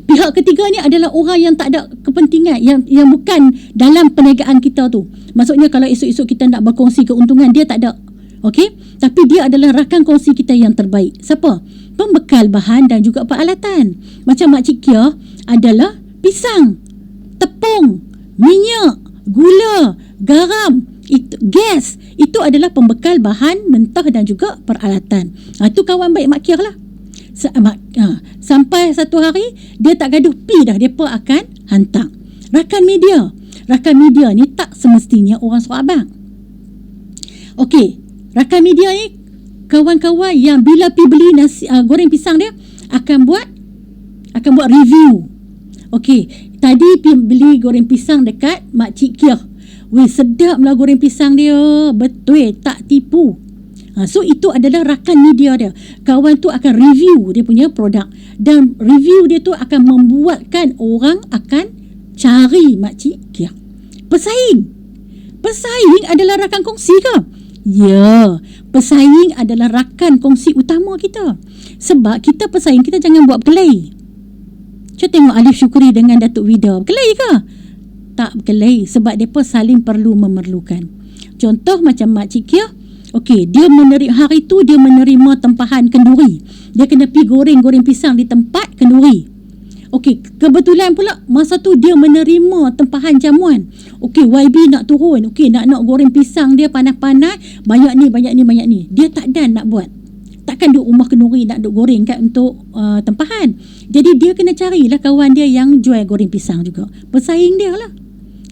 Pihak ketiga ni adalah orang yang tak ada kepentingan, yang bukan dalam perniagaan kita tu. Maksudnya kalau esok-esok kita nak berkongsi keuntungan, dia tak ada. Okey? Tapi dia adalah rakan kongsi kita yang terbaik. Siapa? Pembekal bahan dan juga peralatan. Macam Makcik Kia adalah pisang, tepung, minyak, gula, garam, gas. Itu adalah pembekal bahan mentah dan juga peralatan. Itu kawan baik Mak Kia lah. Sampai satu hari dia tak gaduh pi dah, depa akan hantar. Rakan media ni tak semestinya orang surat abang. Okey, rakan media ni kawan-kawan yang bila pi beli nasi goreng pisang dia akan buat review. Okey, tadi pi beli goreng pisang dekat Makcik Kia. Weh, sedaplah goreng pisang dia, betul, tak tipu. So itu adalah rakan media dia. Kawan tu akan review dia punya produk, dan review dia tu akan membuatkan orang akan cari Makcik Kia. Pesaing adalah rakan kongsi ke? Ya, pesaing adalah rakan kongsi utama kita. Sebab kita pesaing, kita jangan buat berkelahi. Cuba tengok Alif Syukri dengan Datuk Vida. Berkelahi ke? Tak berkelahi, sebab mereka saling perlu memerlukan. Contoh macam Makcik Kia. Okey, hari tu dia menerima tempahan kenduri. Dia kena pergi goreng pisang di tempat kenduri. Okey, kebetulan pula masa tu dia menerima tempahan jamuan. Okey, YB nak turun. Okey, nak goreng pisang dia panas-panas, banyak ni. Dia tak dan nak buat. Takkan duk rumah kenduri nak duk goreng kan untuk tempahan. Jadi dia kena carilah kawan dia yang jual goreng pisang juga. Pesaing dia lah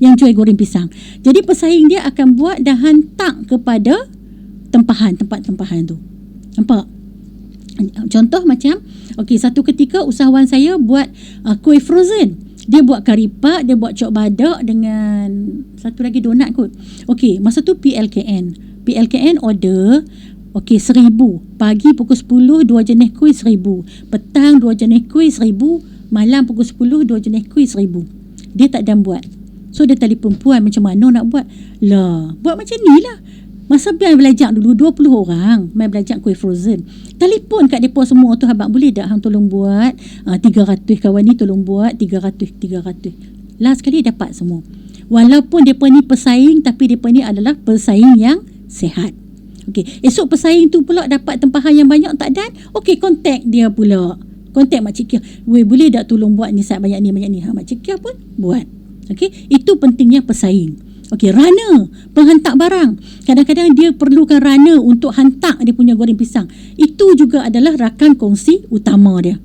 yang jual goreng pisang. Jadi pesaing dia akan buat dan hantar kepada tempat tempahan tu. Nampak? Contoh macam, okey, satu ketika usahawan saya buat kuih frozen. Dia buat kari pak, dia buat cok badak dengan satu lagi donat kot. Okey, masa tu PLKN order, okey, 1,000. Pagi pukul 10, 2 jenis kuih 1,000. Petang 2 jenis kuih 1,000. Malam pukul 10, 2 jenis kuih 1,000. Dia tak dan buat. So dia telefon puan, macam mana nak buat? Lah, buat macam ni lah. Masa biar belajar dulu 20 orang main belajar kuih frozen. Telefon kat depa semua tu, abang boleh tak hang tolong buat 300, kawan ni tolong buat 300. Last kali dapat semua. Walaupun mereka ni pesaing, tapi mereka ni adalah pesaing yang sihat. Okey, esok pesaing tu pula dapat tempahan yang banyak tak dan, okey, contact dia pula. Contact Makcik Kia. Weh, boleh tak tolong buat ni saat banyak ni. Makcik Kia pun buat. Okey, itu pentingnya pesaing. Okey, runner, penghantar barang. Kadang-kadang dia perlukan runner untuk hantar dia punya goreng pisang. Itu juga adalah rakan kongsi utama dia.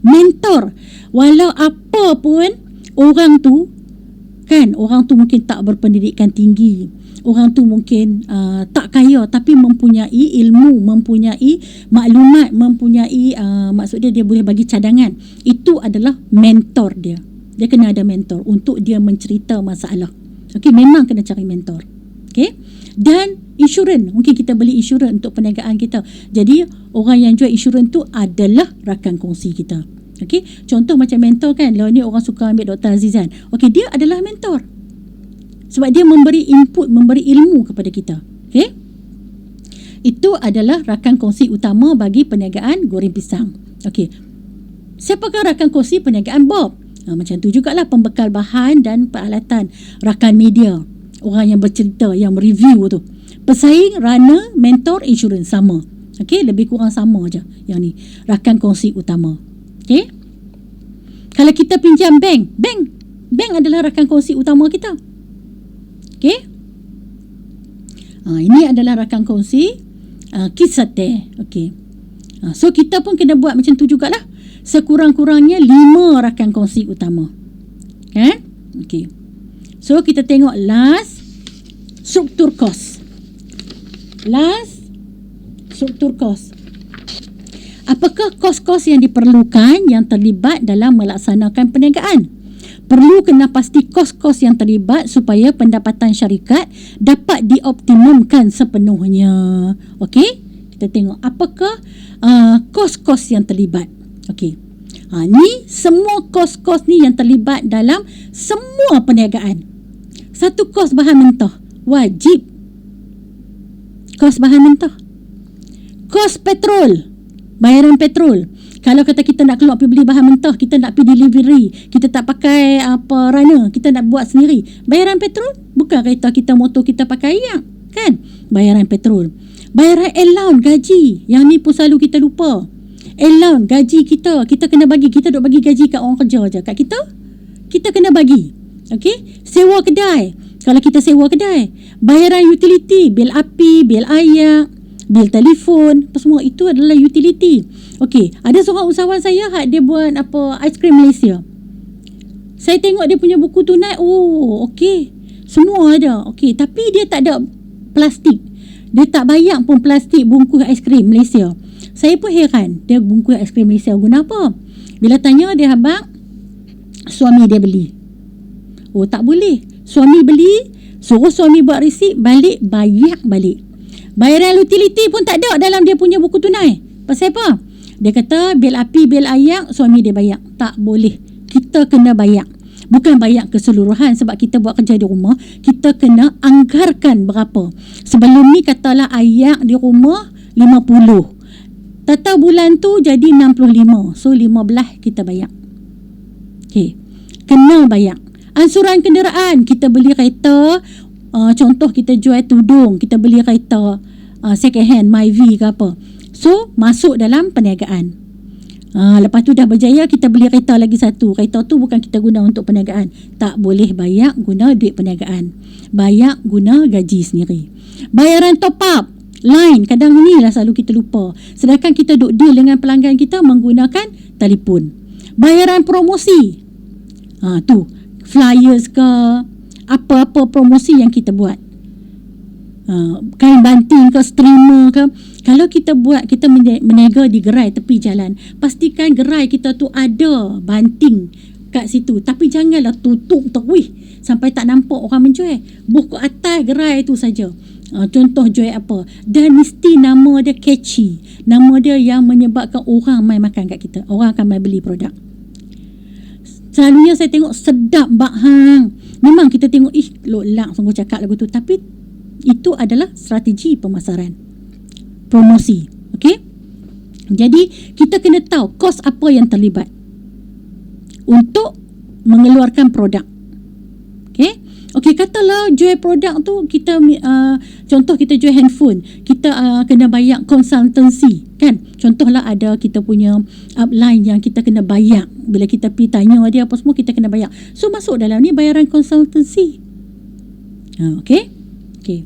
Mentor, walau apa pun orang tu mungkin tak berpendidikan tinggi, orang tu mungkin tak kaya, tapi mempunyai ilmu, mempunyai maklumat, mempunyai maksud dia boleh bagi cadangan. Itu adalah mentor dia. Dia kena ada mentor untuk dia mencerita masalah. Okey, memang kena cari mentor. Okey, dan insurans, mungkin kita beli insurans untuk perniagaan kita. Jadi orang yang jual insurans tu adalah rakan kongsi kita. Okey, contoh macam mentor kan, lah ni orang suka ambil Dr. Azizan. Okey, dia adalah mentor sebab dia memberi input, memberi ilmu kepada kita. Okey, itu adalah rakan kongsi utama bagi perniagaan goreng pisang. Okey, siapakah rakan kongsi perniagaan Bob? Macam tu jugalah pembekal bahan dan peralatan. Rakan media, orang yang bercerita, yang review tu. Pesaing, runner, mentor, insurans, sama. Okey, lebih kurang sama aja. Yang ni rakan kongsi utama. Okey, kalau kita pinjam bank adalah rakan kongsi utama kita. Okey, ini adalah rakan kongsi Kisate. Okey, so kita pun kena buat macam tu jugalah. Sekurang-kurangnya 5 rakan kongsi utama. Kan? Okey, so kita tengok last, struktur kos. Apakah kos-kos yang diperlukan yang terlibat dalam melaksanakan perniagaan? Perlu kena pasti kos-kos yang terlibat supaya pendapatan syarikat dapat dioptimumkan sepenuhnya. Okey, kita tengok apakah kos-kos yang terlibat. Okey, ni semua kos-kos ni yang terlibat dalam semua perniagaan. Satu, kos bahan mentah, wajib. Kos bahan mentah. Kos petrol, bayaran petrol. Kalau kata kita nak keluar pergi beli bahan mentah, kita nak pergi delivery, kita tak pakai runner, kita nak buat sendiri, bayaran petrol. Bukan kereta kita, motor kita pakai yang, kan? Bayaran petrol. Bayaran allowance, gaji. Yang ni pun selalu kita lupa. Allowance, gaji kita kena bagi. Kita duk bagi gaji kat orang kerja je. Kat kita kena bagi. Okey, sewa kedai. Kalau kita sewa kedai, bayaran utility, bil api, bil air, bil telefon, apa semua itu adalah utility. Okey, ada seorang usahawan saya dia buat aiskrim Malaysia. Saya tengok dia punya buku tunai, okey, semua ada. Okey, tapi dia tak ada plastik. Dia tak bayar pun plastik bungkus aiskrim Malaysia. Saya pun heran, dia bungkus aiskrim Malaysia guna apa? Bila tanya dia, abang, suami dia beli. Tak boleh. Suami beli, suruh suami buat resit, balik, bayar balik. Bayaran utility pun tak ada dalam dia punya buku tunai. Pasal apa? Dia kata bil api, bil air, suami dia bayar. Tak boleh. Kita kena bayar. Bukan bayar keseluruhan sebab kita buat kerja di rumah. Kita kena anggarkan berapa. Sebelum ni katalah air di rumah 50. Tata bulan tu jadi 65. So 15 kita bayar. Okay, kena bayar. Ansuran kenderaan, kita beli kereta, contoh kita jual tudung, kita beli kereta second hand, Myvi ke apa. So masuk dalam perniagaan. Lepas tu dah berjaya, kita beli kereta lagi satu. Kereta tu bukan kita guna untuk perniagaan. Tak boleh bayar guna duit perniagaan. Bayar guna gaji sendiri. Bayaran top up, line, kadang ni lah selalu kita lupa. Sedangkan kita duk deal dengan pelanggan kita menggunakan telefon. Bayaran promosi, tu flyers ke, apa-apa promosi yang kita buat, kain banting ke, streamer ke. Kalau kita buat, kita meniaga di gerai tepi jalan, pastikan gerai kita tu ada banting kat situ. Tapi janganlah tutup terus sampai tak nampak orang menjual. Buku atas gerai tu saja. Contoh jual apa, dan mesti nama dia catchy, nama dia yang menyebabkan orang mai makan kat kita, orang akan mai beli produk. Selalunya saya tengok sedap bak hang. Memang kita tengok lok sungguh cakap lagu tu, tapi itu adalah strategi pemasaran, promosi. Okey, jadi kita kena tahu kos apa yang terlibat untuk mengeluarkan produk. Okay. Okey, katalah jual produk tu kita contoh kita jual handphone, kita kena bayar konsultansi kan. Contohlah ada kita punya upline yang kita kena bayar. Bila kita pergi tanya dia apa semua kita kena bayar. So masuk dalam ni bayaran konsultansi. Okey. Okey.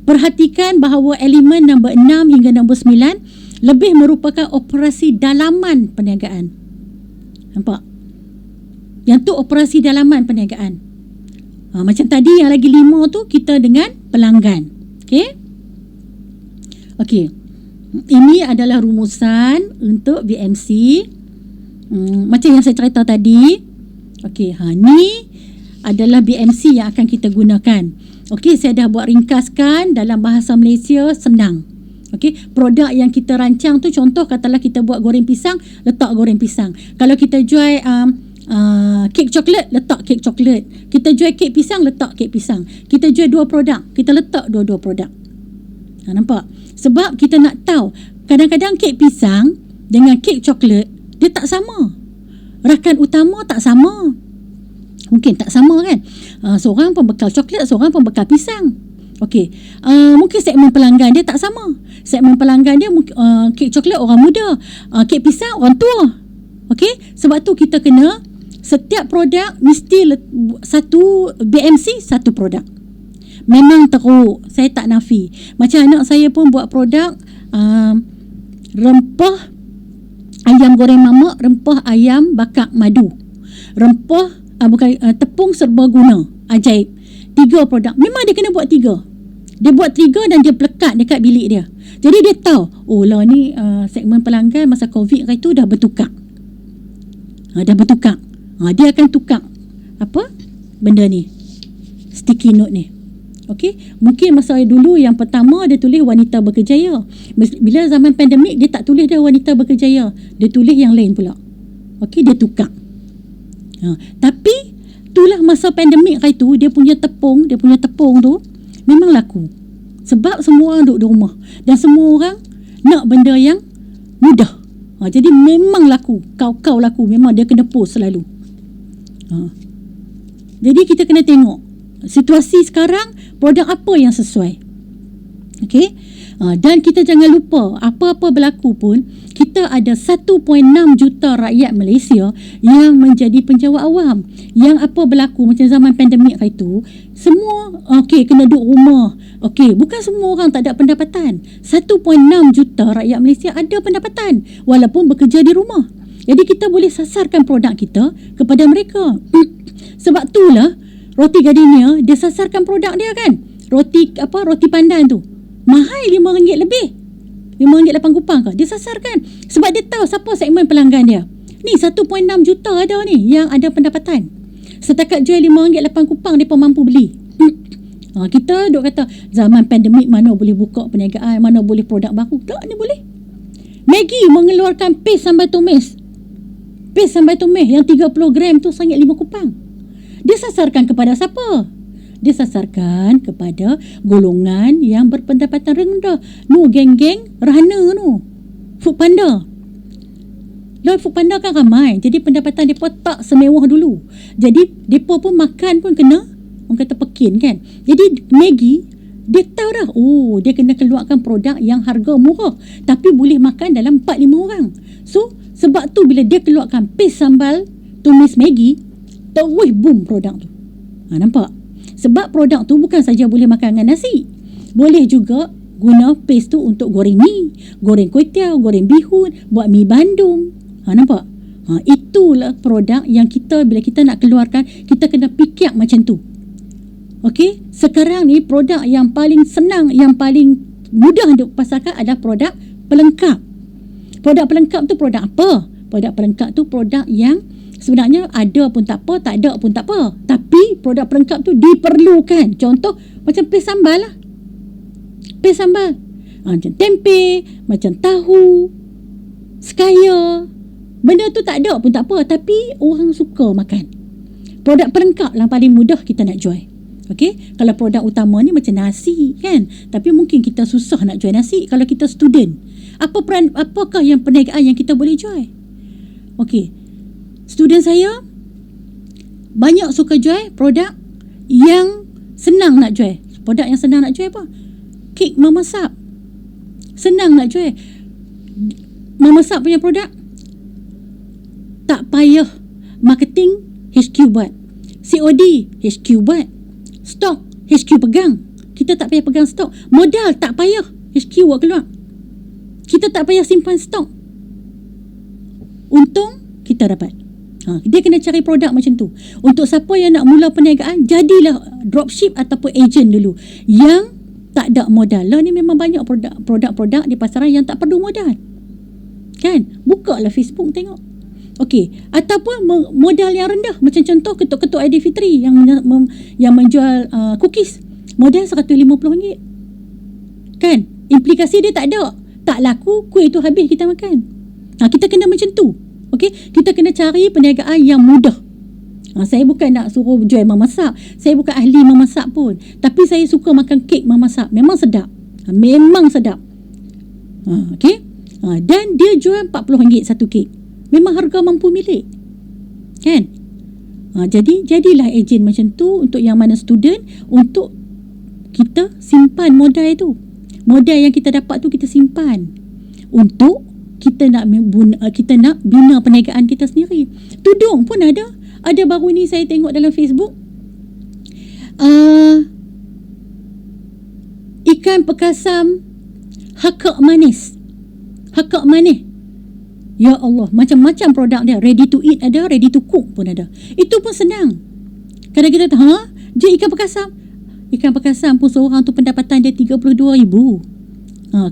Perhatikan bahawa elemen nombor 6 hingga nombor 9 lebih merupakan operasi dalaman perniagaan. Nampak? Yang tu operasi dalaman perniagaan. Macam tadi yang lagi 5 tu kita dengan pelanggan. Okey. Okey. Ini adalah rumusan untuk BMC. Macam yang saya cerita tadi. Okey, ni adalah BMC yang akan kita gunakan. Okey, saya dah buat ringkaskan dalam bahasa Malaysia senang. Okey, produk yang kita rancang tu contoh katalah kita buat goreng pisang, letak goreng pisang. Kalau kita jual kek coklat, letak kek coklat. Kita jual kek pisang, letak kek pisang. Kita jual 2 produk, kita letak dua-dua produk. Nampak? Sebab kita nak tahu, kadang-kadang kek pisang dengan kek coklat dia tak sama. Rakan utama tak sama. Mungkin tak sama kan. Seorang pembekal coklat, seorang pembekal pisang. Okey. Mungkin segmen pelanggan dia tak sama. Segmen pelanggan dia kek coklat orang muda, kek pisang orang tua. Okey? Sebab tu kita kena setiap produk mesti satu BMC satu produk. Memang teruk, saya tak nafi. Macam anak saya pun buat produk rempah ayam goreng mamak, rempah ayam bakar madu, rempah tepung serbaguna ajaib. 3 produk. Memang dia kena buat 3. Dia buat 3 dan dia pelekat dekat bilik dia. Jadi dia tahu, oh lah ni segmen pelanggan masa COVID itu dah bertukar. Dah bertukar. Dia akan tukar apa benda ni, sticky note ni. Okey, mungkin masa dulu yang pertama dia tulis wanita berkejaya. Bila zaman pandemik dia tak tulis dah wanita berkejaya, dia tulis yang lain pula. Okey, dia tukar. Tapi itulah masa pandemik itu dia punya tepung tu memang laku. Sebab semua orang duduk di rumah dan semua orang nak benda yang mudah. Jadi memang laku. Kau laku. Memang dia kena post selalu. Jadi kita kena tengok situasi sekarang, produk apa yang sesuai. Okey. Dan kita jangan lupa, apa-apa berlaku pun, kita ada 1.6 juta rakyat Malaysia yang menjadi penjawat awam. Yang apa berlaku macam zaman pandemik itu, semua kena duduk rumah. Okey, bukan semua orang tak ada pendapatan. 1.6 juta rakyat Malaysia ada pendapatan walaupun bekerja di rumah. Jadi kita boleh sasarkan produk kita kepada mereka. Sebab itulah roti Gardenia dia sasarkan produk dia kan. Roti pandan tu mahal RM5 lebih. RM5.8 ke. Dia sasarkan sebab dia tahu siapa segmen pelanggan dia. Ni 1.6 juta ada ni yang ada pendapatan. Setakat jual RM5.8 mereka mampu beli. Kita duk kata zaman pandemik mana boleh buka perniagaan, mana boleh produk baru. Tak, ni boleh. Maggi mengeluarkan paste sambal tumis. Paste sambal tumis yang 30 gram tu RM1.5. Dia sasarkan kepada siapa? Dia sasarkan kepada golongan yang berpendapatan rendah. No, geng-geng Rahana no. Food Panda. Food Panda kan ramai. Jadi pendapatan mereka tak semewah dulu. Jadi mereka pun makan pun kena, orang kata pekin kan. Jadi Maggi, dia tahu dah, dia kena keluarkan produk yang harga murah tapi boleh makan dalam 4-5 orang. So sebab tu bila dia keluarkan paste sambal tumis Maggi, terus boom produk tu. Nampak? Sebab produk tu bukan saja boleh makan dengan nasi, boleh juga guna paste tu untuk goreng mi, goreng kuih-tiaw, goreng bihun, buat mi Bandung. Nampak? Itulah produk yang kita bila kita nak keluarkan, kita kena fikir macam tu. Okey, sekarang ni produk yang paling senang, yang paling mudah untuk pasarkan adalah produk pelengkap. Produk pelengkap tu produk apa? Produk pelengkap tu produk yang sebenarnya ada pun tak apa, tak ada pun tak apa. Tapi produk pelengkap tu diperlukan. Contoh macam paste sambal lah. Paste sambal. Macam tempe, macam tahu, sekaya. Benda tu tak ada pun tak apa. Tapi orang suka makan. Produk pelengkap lah paling mudah kita nak jual. Okey, kalau produk utama ni macam nasi kan. Tapi mungkin kita susah nak jual nasi kalau kita student. Apakah yang perniagaan yang kita boleh jual? Okey. Student saya banyak suka jual produk yang senang nak jual. Produk yang senang nak jual apa? Kek memasak. Senang nak jual. Memasak punya produk tak payah marketing, HQ buat. COD, HQ buat. Stok, HQ pegang. Kita tak payah pegang stok. Modal tak payah, HQ buat keluar. Kita tak payah simpan stok. Untung kita dapat. Dia kena cari produk macam tu. Untuk siapa yang nak mula perniagaan, jadilah dropship ataupun agent dulu yang tak ada modal. Lah ni memang banyak produk-produk di pasaran yang tak perlu modal. Kan? Buka lah Facebook tengok. Okey, ataupun modal yang rendah, macam contoh ketuk-ketuk Aidilfitri yang menjual cookies. Modal RM150. Kan? Implikasi dia tak ada. Tak laku, kuih tu habis kita makan. Kita kena macam tu. Okey, kita kena cari perniagaan yang mudah. Saya bukan nak suruh jual memasak. Saya bukan ahli memasak pun. Tapi saya suka makan kek memasak. Memang sedap. Memang sedap. Okey. Dan dia jual RM40 satu kek. Memang harga mampu milik. Kan? Jadilah ejen macam tu untuk yang mana student, untuk kita simpan modal tu. Modal yang kita dapat tu kita simpan untuk kita nak bina perniagaan kita sendiri. Tudung pun ada. Ada baru ni saya tengok dalam Facebook. Ikan pekasam hakak manis. Hakak manis. Ya Allah, macam-macam produk dia. Ready to eat ada, ready to cook pun ada. Itu pun senang. Kadang kita tahu, je ikan pekasam. Ikan pekasam pun seorang tu pendapatan dia RM32,000.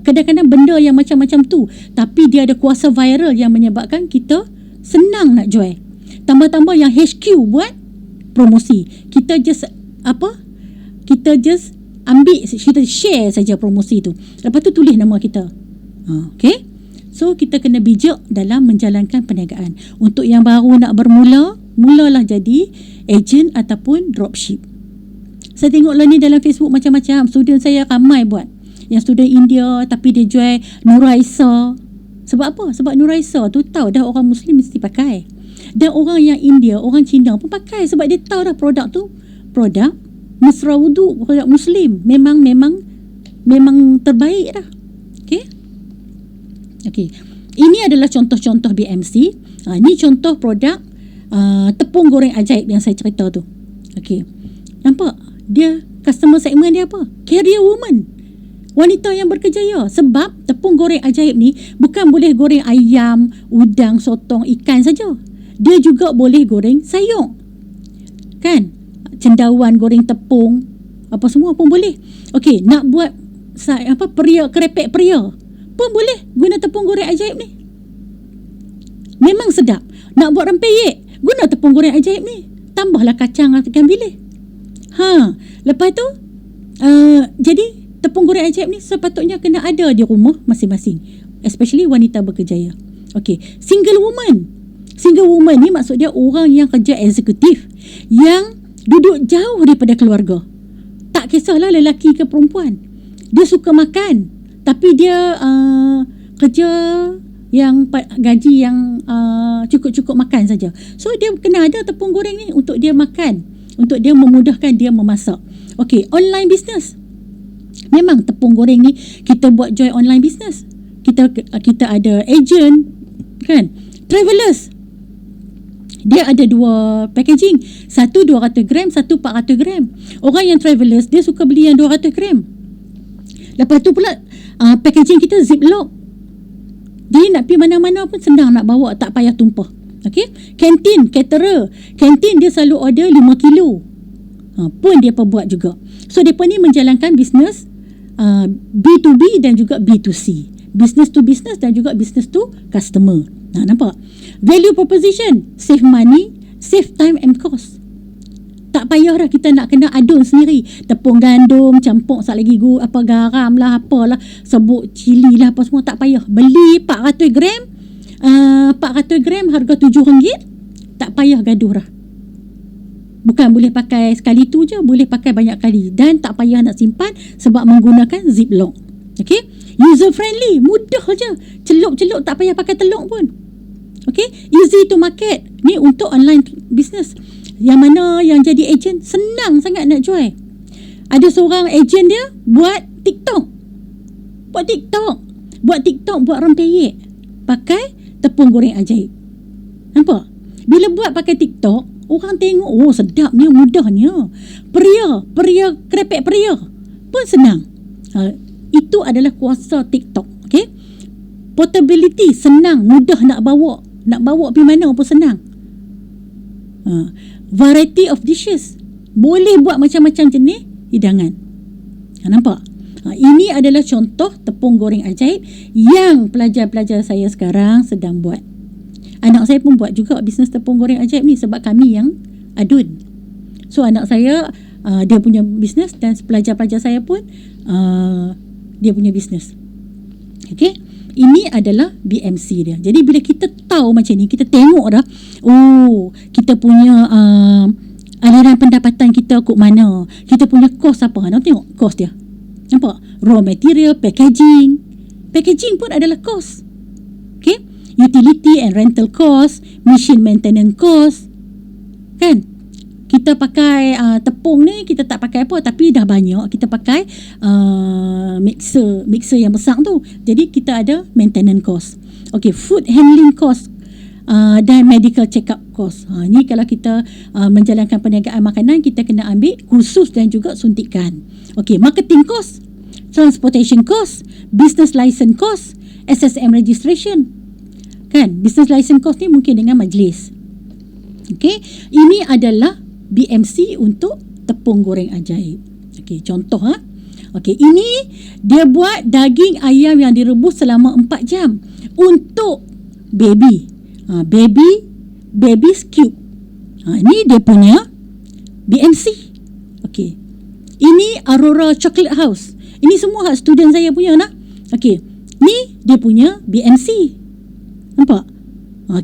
Kadang-kadang benda yang macam-macam tu, tapi dia ada kuasa viral yang menyebabkan kita senang nak jual. Tambah-tambah yang HQ buat promosi. Kita just ambil, kita share saja promosi tu. Lepas tu tulis nama kita. Okay. So kita kena bijak dalam menjalankan perniagaan. Untuk yang baru nak bermula, mulalah jadi agent ataupun dropship. Saya tengoklah ni dalam Facebook macam-macam. Student saya ramai buat. Yang student India tapi dia jual Nuraisa. Sebab apa? Sebab Nuraisa tu tahu dah orang Muslim mesti pakai. Dan orang yang India, orang Cina pun pakai sebab dia tahu dah produk tu produk mesra wudu, produk Muslim. Memang terbaik dah. Okey. Ini adalah contoh-contoh BMC. Ini contoh produk tepung goreng ajaib yang saya cerita tu. Okey. Nampak? Dia customer segment dia apa? Career woman. Wanita yang berkejaya. Sebab tepung goreng ajaib ni bukan boleh goreng ayam, udang, sotong, ikan saja. Dia juga boleh goreng sayur. Kan? Cendawan goreng tepung, apa semua pun boleh. Okey, nak buat kerepek peria pun boleh guna tepung goreng ajaib ni. Memang sedap. Nak buat rempeyek, guna tepung goreng ajaib ni. Tambahlah kacang atau ikan bilis. Lepas tu jadi tepung goreng ajaib ni sepatutnya kena ada di rumah masing-masing, especially wanita berkejaya. Okey, single woman. Single woman ni maksud dia orang yang kerja eksekutif, yang duduk jauh daripada keluarga. Tak kisahlah lelaki ke perempuan. Dia suka makan, tapi dia kerja yang gaji yang cukup-cukup makan saja. So dia kena ada tepung goreng ni untuk dia makan, untuk dia memudahkan dia memasak. Okey, online business. Memang tepung goreng ni kita buat jual online business. Kita ada agent, kan? Travelers. Dia ada dua packaging. Satu 200 gram, satu 400 gram. Orang yang travelers, dia suka beli yang 200 gram. Lepas tu pula packaging kita ziplock. Jadi nak pergi mana-mana pun senang nak bawa, tak payah tumpah. Okey? Kantin, caterer. Kantin dia selalu order 5 kilo. Pun dia buat juga. So mereka ni menjalankan bisnes B2B dan juga B2C. Business to business dan juga business to customer. Nampak? Value proposition, save money, save time and cost. Tak payah dah kita nak kena adun sendiri. Tepung gandum, campur sat lagi garam lah, apalah, sebut cili lah, apa semua. Tak payah. Beli 400 gram, 400 gram harga RM7. Tak payah gaduh dah. Bukan boleh pakai sekali tu je, boleh pakai banyak kali. Dan tak payah nak simpan sebab menggunakan ziplock. Okay? User friendly, mudah je. Celup-celup, tak payah pakai telur pun. Okay? Easy to market. Ni untuk online business. Yang mana yang jadi ejen senang sangat nak jual. Ada seorang ejen dia buat TikTok. Buat TikTok buat rempeyek pakai tepung goreng ajaib. Nampak? Bila buat pakai TikTok, orang tengok, oh sedapnya, mudahnya. Peria krepek peria pun senang. Itu adalah kuasa TikTok. Okay? Portability senang, mudah nak bawa pergi mana pun senang. Variety of dishes, boleh buat macam-macam jenis hidangan. Nampak? Ini adalah contoh tepung goreng ajaib yang pelajar-pelajar saya sekarang sedang buat. Anak saya pun buat juga bisnes tepung goreng ajaib ni sebab kami yang adun. So anak saya dia punya bisnes dan pelajar-pelajar saya pun dia punya bisnes. Okay? Ini adalah BMC dia. Jadi bila kita tahu macam ni, kita tengok dah, oh, kita punya aliran pendapatan kita kok mana, kita punya kos apa. Nak tengok kos dia. Nampak? Raw material, packaging pun adalah kos. Okay? Utility and rental cost, machine maintenance cost. Kan? Kita pakai tepung ni, kita tak pakai apa, tapi dah banyak kita pakai mixer yang besar tu. Jadi kita ada maintenance cost. Okay, food handling cost dan medical check up cost. Ni kalau kita menjalankan perniagaan makanan, kita kena ambil kursus dan juga suntikan. Okay, marketing cost, transportation cost, business license cost, SSM registration. Kan, business license cost ni mungkin dengan majlis. Okay, ini adalah BMC untuk tepung goreng ajaib. Okey, contoh Okey, ini dia buat daging ayam yang direbus selama 4 jam untuk baby. Baby's cube. Ini dia punya BMC. Okey. Ini Aurora Chocolate House. Ini semua hak student saya punya nak. Okey. Ni dia punya BMC. Nampak?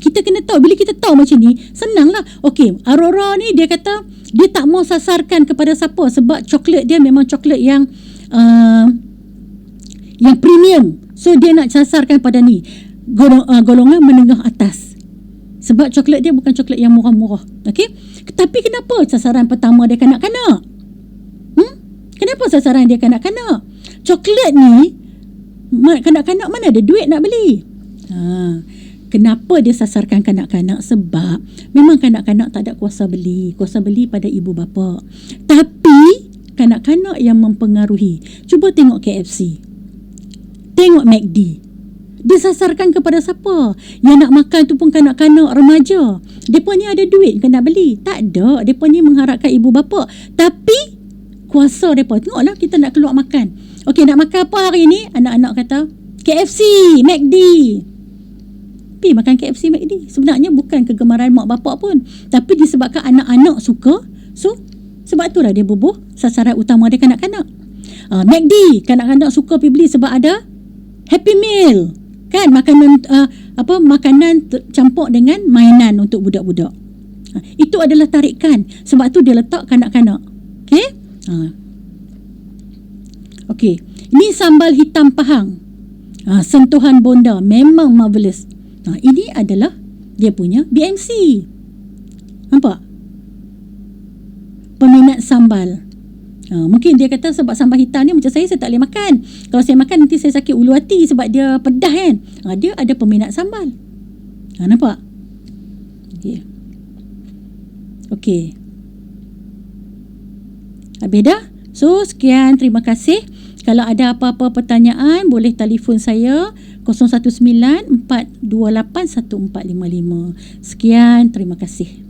Kita kena tahu. Bila kita tahu macam ni, senanglah. Okey, Aurora ni dia kata dia tak mau sasarkan kepada siapa sebab coklat dia memang coklat yang premium. So dia nak sasarkan pada ni golongan menengah atas. Sebab coklat dia bukan coklat yang murah-murah. Okey? Tapi kenapa sasaran pertama dia kanak-kanak? Kenapa sasaran dia kanak-kanak? Coklat ni kanak-kanak mana ada duit nak beli? Kenapa dia sasarkan kanak-kanak? Sebab memang kanak-kanak tak ada kuasa beli pada ibu bapa. Tapi kanak-kanak yang mempengaruhi. Cuba tengok KFC, tengok McD. Dia sasarkan kepada siapa? Yang nak makan tu pun kanak-kanak, remaja. Mereka ni ada duit ke nak beli? Tak ada. Mereka ni mengharapkan ibu bapa. Tapi kuasa mereka. Tengoklah kita nak keluar makan. Okey, nak makan apa hari ni? Anak-anak kata KFC, McD. Makan KFC McD sebenarnya bukan kegemaran mak bapak pun, tapi disebabkan anak-anak suka. So sebab itulah dia bubuh sasaran utama dia kanak-kanak. McD kanak-kanak suka pergi beli sebab ada Happy Meal, kan, makanan makanan campur dengan mainan untuk budak-budak. Itu adalah tarikan. Sebab tu dia letak kanak-kanak. Okey? Okey, ini sambal hitam Pahang. Sentuhan bonda memang marvelous. Ini adalah dia punya BMC. Nampak? Peminat sambal. Mungkin dia kata sebab sambal hitam ni macam saya tak boleh makan. Kalau saya makan nanti saya sakit ulu hati sebab dia pedas kan. Dia ada peminat sambal. Nampak? Okey. Habis dah? So sekian, terima kasih. Kalau ada apa-apa pertanyaan boleh telefon saya 019-428-1455. Sekian, terima kasih.